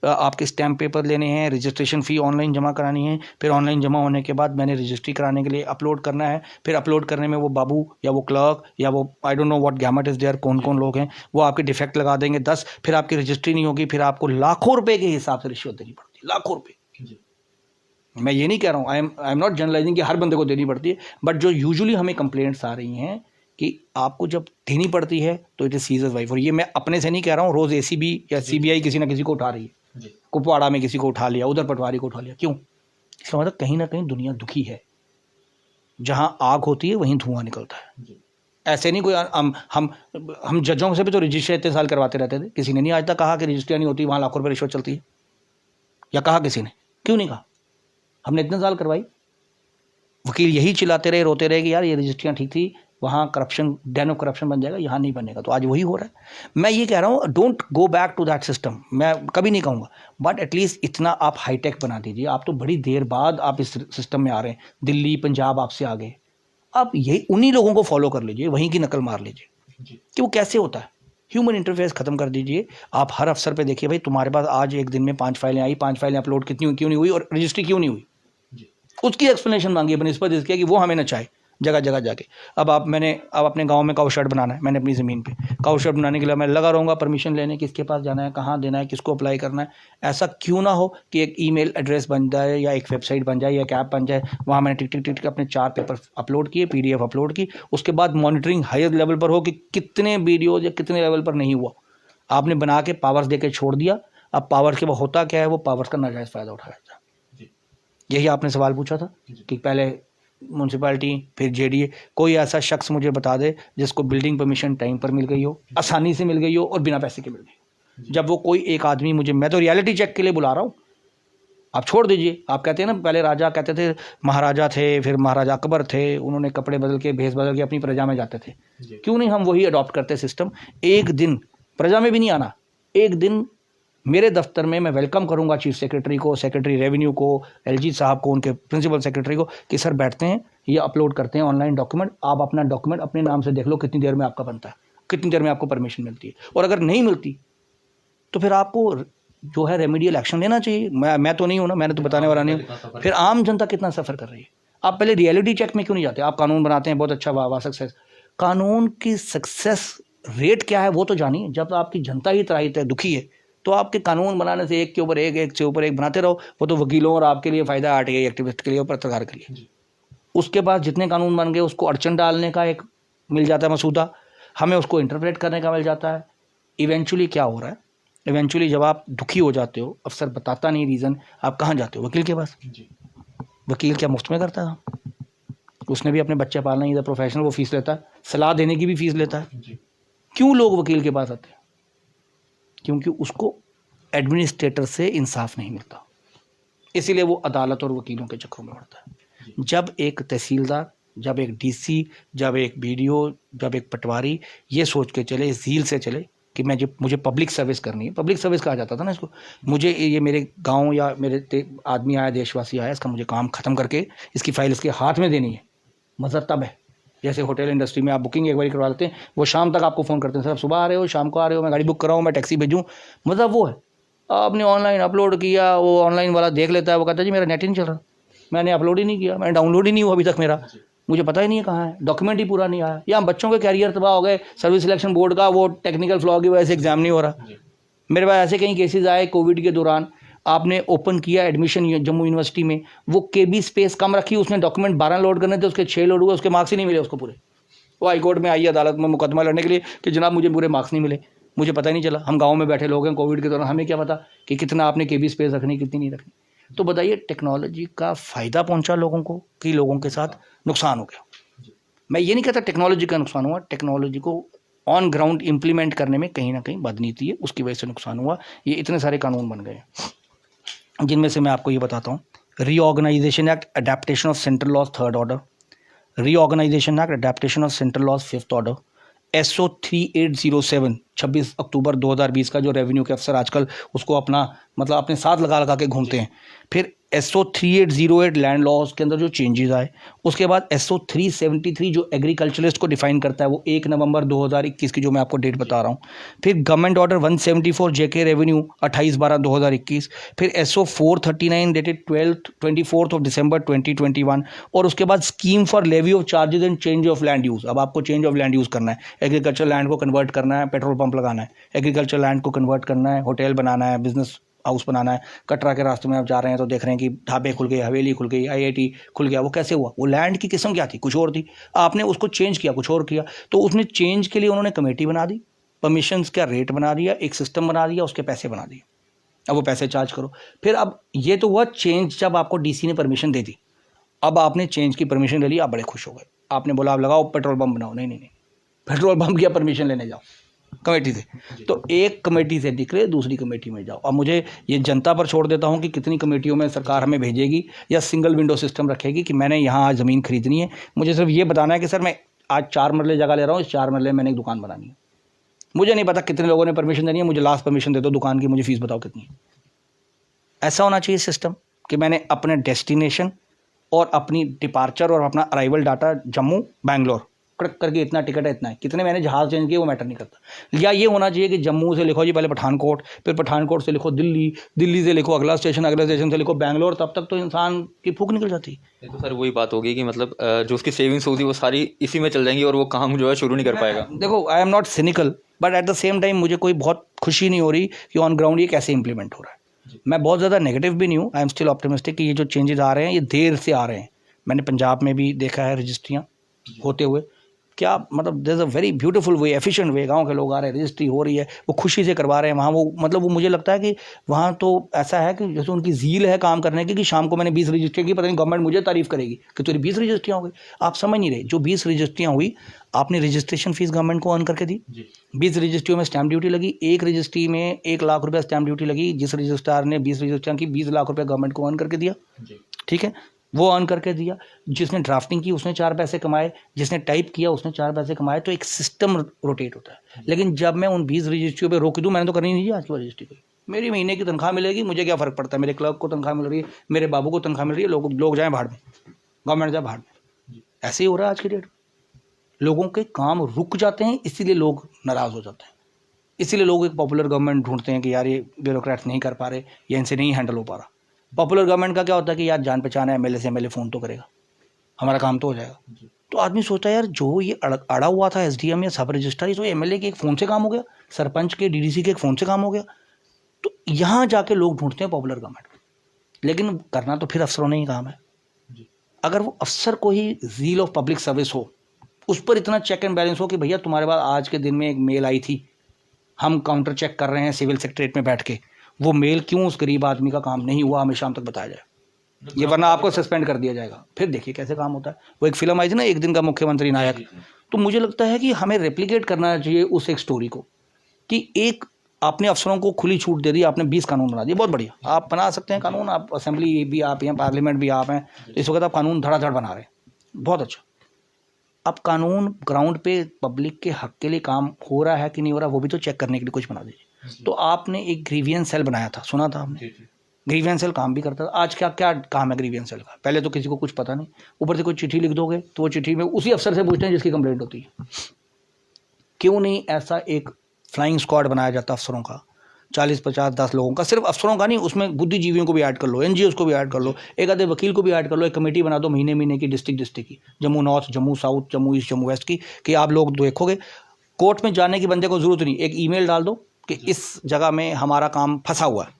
आपके स्टैम्प पेपर लेने हैं, रजिस्ट्रेशन फ़ी ऑनलाइन जमा करानी है, फिर ऑनलाइन जमा होने के बाद मैंने रजिस्ट्री कराने के लिए अपलोड करना है, फिर अपलोड करने में वो बाबू या वो क्लर्क या वो I don't know what gamut is there, कौन कौन लोग हैं, वो आपके डिफेक्ट लगा देंगे 10, फिर आपकी रजिस्ट्री नहीं होगी, फिर आपको लाखों रुपये के हिसाब से रिश्वत देनी पड़ती है, लाखों रुपये। मैं ये नहीं कह रहा हूँ, आई एम नॉट जनरलाइजिंग कि हर बंदे को देनी पड़ती है, बट जो यूजुअली हमें कंप्लेंट्स आ रही हैं कि आपको जब देनी पड़ती है तो इट इज़ सीजर्स वाइफ। और ये मैं अपने से नहीं कह रहा हूँ, रोज़ एसीबी या सीबीआई किसी ना किसी को उठा रही है। कुपवाड़ा में किसी को उठा लिया, उधर पटवारी को उठा लिया। क्यों? इसका मतलब कहीं ना कहीं दुनिया दुखी है। जहाँ आग होती है वहीं धुआं निकलता है। ऐसे नहीं कोई हम जजों से भी तो रजिस्ट्री इतने साल करवाते रहते थे, किसी ने नहीं आज तक कहा कि रजिस्ट्रियाँ नहीं होती, वहाँ लाखों रुपये रिश्वत चलती है, या कहा किसी ने? क्यों नहीं कहा? हमने इतने साल करवाई। वकील यही चिल्लाते रहे, रोते रहे कि यार ये रजिस्ट्रियाँ ठीक थी, वहाँ करप्शन, डेन ऑफ करप्शन बन जाएगा, यहाँ नहीं बनेगा। तो आज वही हो रहा है। मैं ये कह रहा हूँ, don't go back to that system, मैं कभी नहीं कहूँगा, बट एटलीस्ट इतना आप हाईटेक बना दीजिए। आप तो बड़ी देर बाद आप इस सिस्टम में आ रहे हैं, दिल्ली पंजाब आपसे आ गए, आप यही उन्हीं लोगों को फॉलो कर लीजिए, वहीं की नकल मार लीजिए कि वो कैसे होता है। ह्यूमन इंटरफेस ख़त्म कर दीजिए। आप हर अफसर पे देखिए, भाई तुम्हारे पास आज एक दिन में 5 फाइलें आई, 5 फाइलें अपलोड कितनी क्यों नहीं हुई और रजिस्ट्री क्यों नहीं हुई, उसकी एक्सप्लेनेशन मांगिए बनिस्बत इसके कि वो हमें न चाहे जगह जगह जाके। अब अपने गांव में काऊ शेड बनाना है, मैंने अपनी ज़मीन पे काऊ शेड बनाने के लिए मैं लगा रहूँगा परमिशन लेने, किसके पास जाना है, कहाँ देना है, किसको अप्लाई करना है। ऐसा क्यों ना हो कि एक ईमेल एड्रेस बन जाए या एक वेबसाइट बन जाए या एक ऐप बन जाए, वहाँ मैंने टिक टिक टिक अपने 4 पेपर अपलोड किए, PDF अपलोड की, उसके बाद मॉनिटरिंग हायर लेवल पर हो कि कितने वीडियोज़ या कितने लेवल पर नहीं हुआ। आपने बना के पावर्स दे के छोड़ दिया। अब पावर्स के बाद होता क्या है, वो पावर्स का नाजायज़ फ़ायदा उठाया जाता है। यही आपने सवाल पूछा था कि पहले म्यूनसिपैलिटी फिर JDA, कोई ऐसा शख्स मुझे बता दे जिसको बिल्डिंग परमिशन टाइम पर मिल गई हो, आसानी से मिल गई हो और बिना पैसे के मिल गई हो। जब वो कोई एक आदमी मुझे, मैं तो रियलिटी चेक के लिए बुला रहा हूँ। आप छोड़ दीजिए, आप कहते हैं ना पहले राजा कहते थे, महाराजा थे, फिर महाराजा अकबर थे, उन्होंने कपड़े बदल के भेस बदल के अपनी प्रजा में जाते थे। क्यों नहीं हम वही अडॉप्ट करते सिस्टम? एक दिन प्रजा में भी नहीं आना, एक दिन मेरे दफ्तर में मैं वेलकम करूंगा चीफ सेक्रेटरी को, सेक्रेटरी रेवेन्यू को, LG साहब को, उनके प्रिंसिपल सेक्रेटरी को कि सर बैठते हैं, ये अपलोड करते हैं ऑनलाइन डॉक्यूमेंट, आप अपना डॉक्यूमेंट अपने नाम से देख लो कितनी देर में आपका बनता है, कितनी देर में आपको परमिशन मिलती है, और अगर नहीं मिलती तो फिर आपको जो है रेमीडियल एक्शन लेना चाहिए। मैं तो नहीं हूँ ना, मैंने तो बताने वाला नहीं हूँ। फिर आम जनता कितना सफ़र कर रही है। आप पहले रियलिटी चेक में क्यों नहीं जाते? आप कानून बनाते हैं, बहुत अच्छा, वाह सक्सेस। कानून की सक्सेस रेट क्या है वो तो जानिए। जब आपकी जनता ही त्राहित है, दुखी है, तो आपके कानून बनाने से एक के ऊपर एक, एक से ऊपर एक बनाते रहो। वो तो वकीलों और आपके लिए फ़ायदा, RTI एक्टिविस्ट के लिए और पत्रकार के लिए। उसके बाद जितने कानून बन गए उसको अड़चन डालने का एक मिल जाता है मसूदा, हमें उसको इंटरप्रेट करने का मिल जाता है। इवेंचुअली क्या हो रहा है, इवेंचुअली जब आप दुखी हो जाते हो, अफसर बताता नहीं रीज़न, आप कहाँ जाते हो? वकील के पास। वकील क्या मुफ्त में करता है? उसने भी अपने बच्चे पालना, इधर प्रोफेशनल, वो फीस लेता है, सलाह देने की भी फीस लेता है। क्यों लोग वकील के पास आते हैं? क्योंकि उसको एडमिनिस्ट्रेटर से इंसाफ नहीं मिलता, इसीलिए वो अदालत और वकीलों के चक्करों में पड़ता है। जब एक तहसीलदार, जब एक DC, जब एक BDO, जब एक पटवारी ये सोच के चले, ज़ील से चले कि मुझे पब्लिक सर्विस करनी है, पब्लिक सर्विस कहा जाता था ना इसको, मुझे ये मेरे गांव या मेरे आदमी आया, देशवासी आया, इसका मुझे काम ख़त्म करके इसकी फ़ाइल इसके हाथ में देनी है। मज़ा तब है जैसे होटल इंडस्ट्री में आप बुकिंग एक बार करवा लेते हैं, वो शाम तक आपको फ़ोन करते हैं, सर आप सुबह आ रहे हो, शाम को आ रहे हो, मैं गाड़ी बुक कर रहा हूँ, मैं टैक्सी भेजूँ। मतलब वो है, आपने ऑनलाइन अपलोड किया, वो ऑनलाइन वाला देख लेता है, वो कहता है जी मेरा नेट ही नहीं चल रहा, मैंने अपलोड ही नहीं किया, मैंने डाउनलोड ही नहीं हुआ अभी तक मेरा, मुझे पता ही नहीं है कहाँ है, डॉक्यूमेंट ही पूरा नहीं आया, या बच्चों के कैरियर तबाह हो गए, सर्विस सिलेक्शन बोर्ड का वो टेक्निकल फ्लॉ की वजह से एग्ज़ाम नहीं हो रहा। मेरे पास ऐसे कई केसेस आए कोविड के दौरान, आपने ओपन किया एडमिशन जम्मू यूनिवर्सिटी में, वो KB स्पेस कम रखी, उसने डॉक्यूमेंट 12 लोड करने थे, उसके 6 लोड हुए, उसके मार्क्स ही नहीं मिले उसको पूरे। वो हाई कोर्ट में आई, अदालत में मुकदमा लड़ने के लिए कि जनाब मुझे पूरे मार्क्स नहीं मिले। मुझे पता ही नहीं चला। हम गांव में बैठे लोग हैं, कोविड के दौरान हमें क्या पता कि कितना आपने केबी स्पेस रखनी, कितनी नहीं रखनी। तो बताइए, टेक्नोलॉजी का फ़ायदा पहुंचा लोगों को कि लोगों के साथ नुकसान हो गया? मैं ये नहीं कहता टेक्नोलॉजी का नुकसान हुआ, टेक्नोलॉजी को ऑन ग्राउंड इम्प्लीमेंट करने में कहीं ना कहीं बदनीति है, उसकी वजह से नुकसान हुआ। ये इतने सारे कानून बन गए हैं, जिनमें से मैं आपको ये बताता हूँ। Reorganisation act, adaptation of central laws, third order. Reorganisation act, adaptation of central laws, fifth order. SO 3807, 26 अक्टूबर 2020 का, जो रेवेन्यू के अफसर आजकल उसको अपना मतलब अपने साथ लगा लगा के घूमते हैं। फिर SO 3808 लैंड लॉज के अंदर जो चेंजेस आए। उसके बाद SO 373 जो एग्रीकल्चरिस्ट को डिफाइन करता है, वो 1 नवंबर 2021 की, जो मैं आपको डेट बता रहा हूँ। फिर गवर्नमेंट ऑर्डर 174 JK रेवेन्यू 28/12/2021। फिर SO 439 डेटेड 24 दिसंबर 2021। और उसके बाद scheme for levy of charges and change of land use. अब आपको चेंज ऑफ लैंड यूज़ करना है, एग्रीकल्चर लैंड को कन्वर्ट करना है, पेट्रोल पंप लगाना है, एग्रीकल्चर लैंड को कन्वर्ट करना है, होटल बनाना है, बिजनेस हाउस बनाना है। कटरा के रास्ते में आप जा रहे हैं तो देख रहे हैं कि ढाबे खुल गए, हवेली खुल गई, IIT खुल गया। वो कैसे हुआ? वो लैंड की किस्म क्या थी? कुछ और थी, आपने उसको चेंज किया, कुछ और किया। तो उसने चेंज के लिए उन्होंने कमेटी बना दी, परमिशंस का रेट बना दिया, एक सिस्टम बना दिया, उसके पैसे बना दिए। अब वो पैसे चार्ज करो। फिर अब ये तो हुआ चेंज, जब आपको DC ने परमिशन दे दी। अब आपने चेंज की परमिशन ले ली, आप बड़े खुश हो गए। आपने बोला आप लगाओ पेट्रोल पंप बनाओ। नहीं, पेट्रोल पंप की परमिशन लेने जाओ कमेटी से। तो एक कमेटी से निकले, दूसरी कमेटी में जाओ। अब मुझे ये जनता पर छोड़ देता हूँ कि कितनी कमेटियों में सरकार हमें भेजेगी या सिंगल विंडो सिस्टम रखेगी कि मैंने यहाँ आज ज़मीन खरीदनी है, मुझे सिर्फ ये बताना है कि सर मैं आज 4 मरले जगह ले रहा हूँ, इस 4 मरले में मैंने एक दुकान बनानी है। मुझे नहीं पता कितने लोगों ने परमिशन देनी है, मुझे लास्ट परमिशन दे दो दुकान की, मुझे फीस बताओ कितनी है। ऐसा होना चाहिए सिस्टम कि मैंने अपने डेस्टिनेशन और अपनी डिपार्चर और अपना अराइवल डाटा जम्मू बैंगलोर करके इतना टिकट है, इतना है, कितने मैंने जहाज़ चेंज किए वो मैटर नहीं करता। या ये होना चाहिए कि जम्मू से लिखो जी पहले पठानकोट, फिर पठानकोट से लिखो दिल्ली, दिल्ली से लिखो अगला स्टेशन, अगले स्टेशन से लिखो बैंगलोर। तब तक तो इंसान की फूक निकल जाती। ये तो सर वही बात होगी कि मतलब जो उसकी सेविंग्स होगी वो सारी इसी में चल जाएंगी और वो काम जो है शुरू नहीं कर पाएगा। देखो, आई am not cynical, but at the same time मुझे कोई बहुत खुशी नहीं हो रही कि ऑन ग्राउंड ये कैसे इंप्लीमेंट हो रहा है। मैं बहुत ज़्यादा नेगेटिव भी नहीं हूँ, आई एम स्टिल ऑप्टिमिस्टिक कि ये जो चेंजेस आ रहे हैं ये देर से आ रहे हैं। मैंने पंजाब में भी देखा है रजिस्ट्रियाँ होते हुए, क्या मतलब there is a very beautiful way, efficient way. गांव के लोग आ रहे हैं, रजिस्ट्री हो रही है, वो खुशी से करवा रहे हैं वहाँ। वो मतलब वो मुझे लगता है कि वहाँ तो ऐसा है कि जैसे उनकी ज़ील है काम करने की, कि शाम को मैंने 20 रजिस्ट्रियाँ की, पता नहीं गवर्नमेंट मुझे तारीफ़ करेगी कि तेरी 20 रजिस्ट्रियाँ हो गई। आप समझ नहीं रहे, जो 20 रजिस्ट्रियाँ हुई, आपने रजिस्ट्रेशन फीस गवर्नमेंट को अर्न करके दी। 20 रजिस्ट्रियों में स्टैम्प ड्यूटी लगी, एक रजिस्ट्री में 1 लाख रुपये स्टैम्प ड्यूटी लगी। जिस रजिस्ट्रार ने 20 रजिस्ट्रियाँ की, 20 लाख रुपये गवर्नमेंट को अर्न करके दिया। ठीक है, वो अर्न करके दिया। जिसने ड्राफ्टिंग की उसने 4 पैसे कमाए, जिसने टाइप किया उसने 4 पैसे कमाए। तो एक सिस्टम रोटेट होता है। लेकिन जब मैं उन 20 रजिस्ट्रियों पे रोक दूँ, मैंने तो करनी नहीं है आज की रजिस्ट्री को, मेरी महीने की तनख्वाह मिलेगी, मुझे क्या फ़र्क पड़ता है। मेरे क्लर्क को तनख्वाह मिल रही है, मेरे बाबू को तनख्वाह मिल रही है, लोग जाएँ भाड़ में, गवर्नमेंट जाए भाड़ में। ऐसे ही हो रहा है आज की डेट में। लोगों के काम रुक जाते हैं, इसीलिए लोग नाराज़ हो जाते हैं। इसीलिए लोग एक पॉपुलर गवर्नमेंट ढूंढते हैं कि यार ये ब्यूरोक्रेट्स नहीं कर पा रहे या इनसे नहीं हैंडल हो पा रहा। पॉपुलर गवर्नमेंट का क्या होता है कि यार जान पहचान है, MLA से MLA फ़ोन तो करेगा, हमारा काम तो हो जाएगा। तो आदमी सोचता है यार जो ये अड़ा हुआ था SDM या सब रजिस्ट्रार, ये तो MLA के एक फ़ोन से काम हो गया, सरपंच के DDC के एक फ़ोन से काम हो गया। तो यहाँ जाके लोग ढूंढते हैं पॉपुलर गवर्नमेंट, लेकिन करना तो फिर अफसरों ने ही काम है। अगर वो अफसर को ही ज़ील ऑफ पब्लिक सर्विस हो, उस पर इतना चेक एंड बैलेंस हो कि भैया तुम्हारे पास आज के दिन में एक मेल आई थी, हम काउंटर चेक कर रहे हैं सिविल सेक्रेटरीट में बैठ के, वो मेल क्यों उस गरीब आदमी का काम नहीं हुआ हमें शाम तक बताया जाए, ये वरना आपको सस्पेंड कर दिया जाएगा। फिर देखिए कैसे काम होता है। वो एक फिल्म आई थी ना, एक दिन का मुख्यमंत्री नायक। तो मुझे लगता है कि हमें रेप्लिकेट करना चाहिए उस एक स्टोरी को, कि एक आपने अफसरों को खुली छूट दे दी, आपने 20 कानून बना दिए, बहुत बढ़िया, आप बना सकते हैं कानून, आप असेंबली भी आप हैं, पार्लियामेंट भी आप हैं, इस वक्त आप कानून धड़ाधड़ बना रहे हैं, बहुत अच्छा। अब कानून ग्राउंड पे पब्लिक के हक के लिए काम हो रहा है कि नहीं हो रहा, वो भी तो चेक करने के लिए कुछ बना दीजिए। तो आपने एक ग्रीवियंस सेल बनाया था, सुना था आपने? ग्रीवियंस सेल काम भी करता था। आज क्या क्या काम है ग्रीवियंस सेल का? पहले तो किसी को कुछ पता नहीं, ऊपर से कोई चिट्ठी लिख दोगे तो वो चिट्ठी में उसी अफसर से पूछते हैं जिसकी कंप्लेंट होती है। क्यों नहीं ऐसा एक फ्लाइंग स्क्वाड बनाया जाता अफसरों का, 40, 50, 10 लोगों का, सिर्फ अफसरों का नहीं, उसमें बुद्धिजीवियों को भी ऐड कर लो, NGOs को भी ऐड कर लो, एक आधे वकील को भी ऐड कर लो, एक कमेटी बना दो महीने महीने की, डिस्ट्रिक्ट की, Jammu north, Jammu south, Jammu east, Jammu west की, कि आप लोग देखोगे कोर्ट में जाने की बंदे को ज़रूरत नहीं, एक ईमेल डाल दो कि इस जगह में हमारा काम फंसा हुआ है,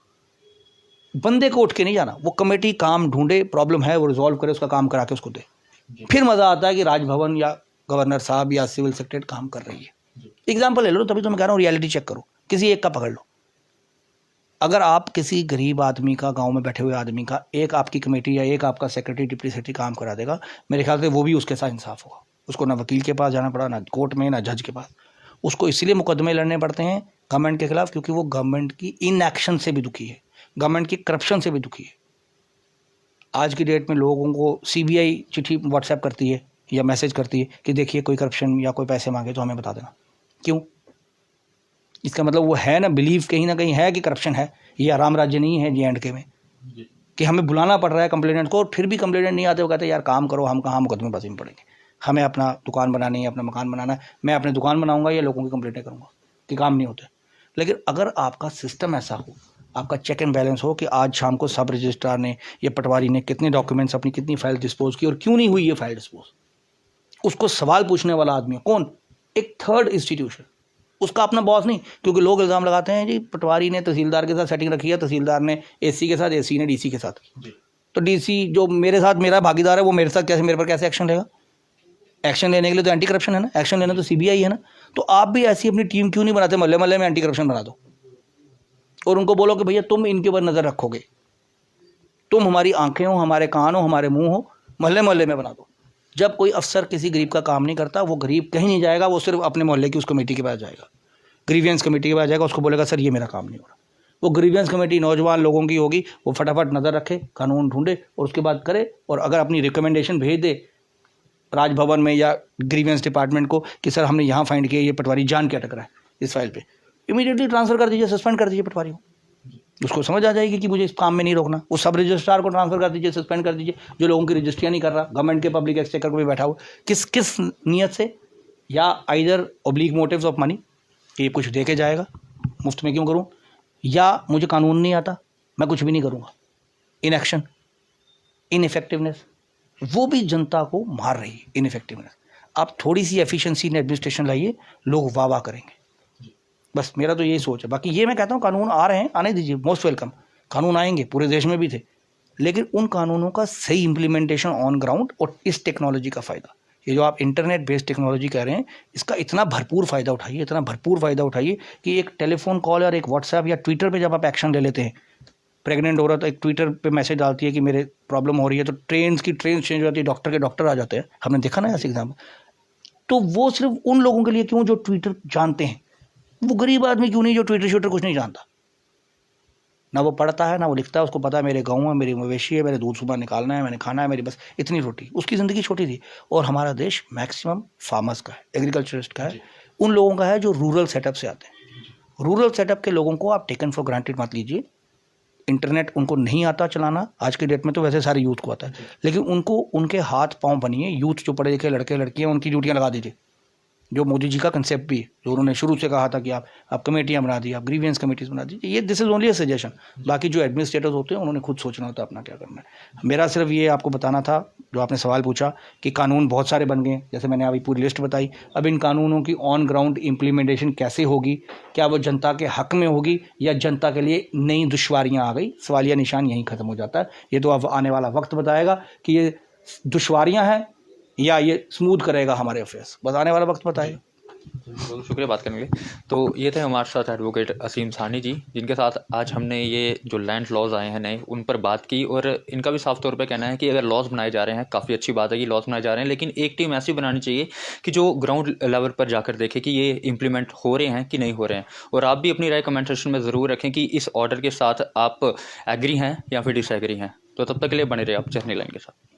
बंदे को उठ के नहीं जाना, वो कमेटी काम ढूंढे, प्रॉब्लम है वो रिजॉल्व करे, उसका काम करा के उसको दे। फिर मज़ा आता है कि राजभवन या गवर्नर साहब या सिविल सेक्रेटरी काम कर रही है। एग्जाम्पल ले लो, तभी तो मैं कह रहा हूँ रियलिटी चेक करो, किसी एक का पकड़ लो। अगर आप किसी गरीब आदमी का, गांव में बैठे हुए आदमी का, एक आपकी कमेटी या एक आपका सेक्रेटरी डिप्टी सेक्रेटरी काम करा देगा, मेरे ख्याल से वो भी उसके साथ इंसाफ होगा। उसको ना वकील के पास जाना पड़ा, ना कोर्ट में, ना जज के पास। उसको इसलिए मुकदमे लड़ने पड़ते हैं गवर्नमेंट के खिलाफ क्योंकि वो गवर्नमेंट की इनएक्शन से भी दुखी है, गवर्नमेंट की करप्शन से भी दुखी है। आज की डेट में लोगों को सीबीआई चिट्ठी व्हाट्सएप करती है या मैसेज करती है कि देखिए कोई करप्शन या कोई पैसे मांगे तो हमें बता देना। क्यों? इसका मतलब वो है ना, बिलीव कहीं ना कहीं है कि करप्शन है। ये आराम राज्य नहीं है J&K में कि हमें बुलाना पड़ रहा है कंप्लेनेंट को, और फिर भी कंप्लेनेंट नहीं आते। वो कहते हैं यार काम करो, हम कहाँ मुकदमे बाजी में पड़ेंगे, हमें अपना दुकान बनानी है, अपना मकान बनाना है, मैं अपनी दुकान बनाऊंगा या लोगों की कंप्लेंटें करूंगा कि काम नहीं होते। लेकिन अगर आपका सिस्टम ऐसा हो, आपका चेक एंड बैलेंस हो कि आज शाम को सब रजिस्ट्रार ने या पटवारी ने कितने डॉक्यूमेंट्स, अपनी कितनी फाइल डिस्पोज की और क्यों नहीं हुई ये फाइल डिस्पोज, उसको सवाल पूछने वाला आदमी कौन? एक थर्ड इंस्टीट्यूशन, उसका अपना बॉस नहीं। क्योंकि लोग इल्ज़ाम लगाते हैं जी पटवारी ने तहसीलदार के साथ सेटिंग रखी है, तहसीलदार ने एसी के साथ, एसी ने डीसी के साथ की। तो डीसी जो मेरे साथ मेरा भागीदार है वो मेरे साथ कैसे, मेरे पर कैसे एक्शन लेगा? एक्शन लेने के लिए तो एंटी करप्शन है ना, एक्शन लेना तो सीबीआई है ना। तो आप भी ऐसी अपनी टीम क्यों नहीं बनाते, मोहल्ले मोहल्ले में एंटी करप्शन बना दो और उनको बोलो कि भैया तुम इनके ऊपर नज़र रखोगे, तुम हमारी आंखें हो, हमारे कान हो, हमारे मुंह हो, मोहल्ले मोहल्ले में बना दो। जब कोई अफसर किसी गरीब का काम नहीं करता, वो गरीब कहीं नहीं जाएगा, वो सिर्फ अपने मोहल्ले की उस कमेटी के पास जाएगा, ग्रीवियंस कमेटी के पास जाएगा, उसको बोलेगा सर ये मेरा काम नहीं हो रहा। वो ग्रीवियंस कमेटी नौजवान लोगों की होगी, वो फटाफट नज़र रखे, कानून ढूंढे और उसके बाद करे। और अगर अपनी रिकमेंडेशन भेज दे राजभवन में या ग्रीवियंस डिपार्टमेंट को कि सर हमने यहाँ फाइंड किया, ये पटवारी जान के अटक रहा है इस फाइल पे, इमीडिएटली ट्रांसफर कर दीजिए, सस्पेंड कर दीजिए पटवारी को। उसको समझ आ जाएगी कि मुझे इस काम में नहीं रोकना। उस सब रजिस्ट्रार को ट्रांसफर कर दीजिए, सस्पेंड कर दीजिए, जो लोगों की रजिस्ट्रियाँ नहीं कर रहा, गवर्नमेंट के पब्लिक एक्सचेकर को भी बैठा हुआ, किस नीयत से, या either oblique motives of money कि ये कुछ दे के जाएगा, मुफ्त में क्यों करूं, या मुझे कानून नहीं आता, मैं कुछ भी नहीं करूंगा। इनएक्शन, इनइफेक्टिवनेस, वो भी जनता को मार रही है, इनइफेक्टिवनेस। आप थोड़ी सी एफिशिएंसी इन एडमिनिस्ट्रेशन लाइए, लोग वाह वाह करेंगे। बस मेरा तो यही सोच है। बाकी ये मैं कहता हूँ कानून आ रहे हैं, आने दीजिए, मोस्ट वेलकम। कानून आएंगे, पूरे देश में भी थे, लेकिन उन कानूनों का सही इम्प्लीमेंटेशन ऑन ग्राउंड और इस टेक्नोलॉजी का फ़ायदा, ये जो आप इंटरनेट बेस्ड टेक्नोलॉजी कह रहे हैं, इसका इतना भरपूर फ़ायदा उठाइए, इतना भरपूर फ़ायदा उठाइए कि एक टेलीफोन कॉल और एक व्हाट्सएप या ट्विटर पे जब आप एक्शन ले लेते हैं, प्रेग्नेंट हो रहा तो एक ट्विटर पे मैसेज डालती है कि मेरे प्रॉब्लम हो रही है, तो ट्रेन चेंज हो जाती है, डॉक्टर के डॉक्टर आ जाते हैं, हमने देखा ना ऐसे एग्जाम्पल। तो वो सिर्फ उन लोगों के लिए क्यों जो ट्विटर जानते हैं, वो गरीब आदमी क्यों नहीं जो ट्विटर शूटर कुछ नहीं जानता, ना वो पढ़ता है ना वो लिखता है, उसको पता है मेरे गाँव है, मेरी मवेशी है, मेरे दूध सुबह निकालना है, मैंने खाना है, मेरी बस इतनी रोटी। उसकी ज़िंदगी छोटी थी। और हमारा देश मैक्सिमम फार्मर्स का है, एग्रीकल्चरिस्ट का है, उन लोगों का है जो रूरल सेटअप से आते हैं। रूरल सेटअप के लोगों को आप टेकन फॉर ग्रांटेड मत लीजिए। इंटरनेट उनको नहीं आता चलाना, आज की डेट में तो वैसे सारे यूथ को आता है, लेकिन उनको उनके हाथ पाँव बनिए। यूथ जो पढ़े लिखे लड़के लड़कियाँ, उनकी ड्यूटियाँ लगा दीजिए, जो मोदी जी का कंसेप्ट भी है, जो उन्होंने शुरू से कहा था कि आप कमेटियाँ बना दी, आप ग्रीवियंस कमेटीज बना दीजिए। ये this is only a suggestion. बाकी जो एडमिनिस्ट्रेटर्स होते हैं उन्होंने खुद सोचना होता है अपना क्या करना है। मेरा सिर्फ ये आपको बताना था, जो आपने सवाल पूछा कि कानून बहुत सारे बन गए, जैसे मैंने अभी पूरी लिस्ट बताई। अब इन कानूनों की ऑन ग्राउंड इम्प्लीमेंटेशन कैसे होगी, क्या वो जनता के हक में होगी या जनता के लिए नई दुश्वारियाँ आ गई, सवालिया निशान यहीं ख़त्म हो जाता है। ये तो अब आने वाला वक्त बताएगा कि ये दुश्वारियाँ हैं या ये स्मूथ करेगा हमारे अफेयर्स, बस आने वाला वक्त बताएगा। बहुत शुक्रिया बात करने के लिए। तो ये थे हमारे साथ एडवोकेट असीम साहनी जी, जिनके साथ आज हमने ये जो लैंड लॉज आए हैं नए, उन पर बात की। और इनका भी साफ तौर पे कहना है कि अगर लॉज बनाए जा रहे हैं, काफ़ी अच्छी बात है कि लॉज बनाए जा रहे हैं, लेकिन एक टीम ऐसी बनानी चाहिए कि जो ग्राउंड लेवल पर जाकर देखे कि ये इंप्लीमेंट हो रहे हैं कि नहीं हो रहे हैं। और आप भी अपनी राय कमेंट सेक्शन में ज़रूर रखें कि इस ऑर्डर के साथ आप एग्री हैं या फिर डिसएग्री हैं। तो तब तक के लिए बने रहे आप जर्नी लाइन के साथ।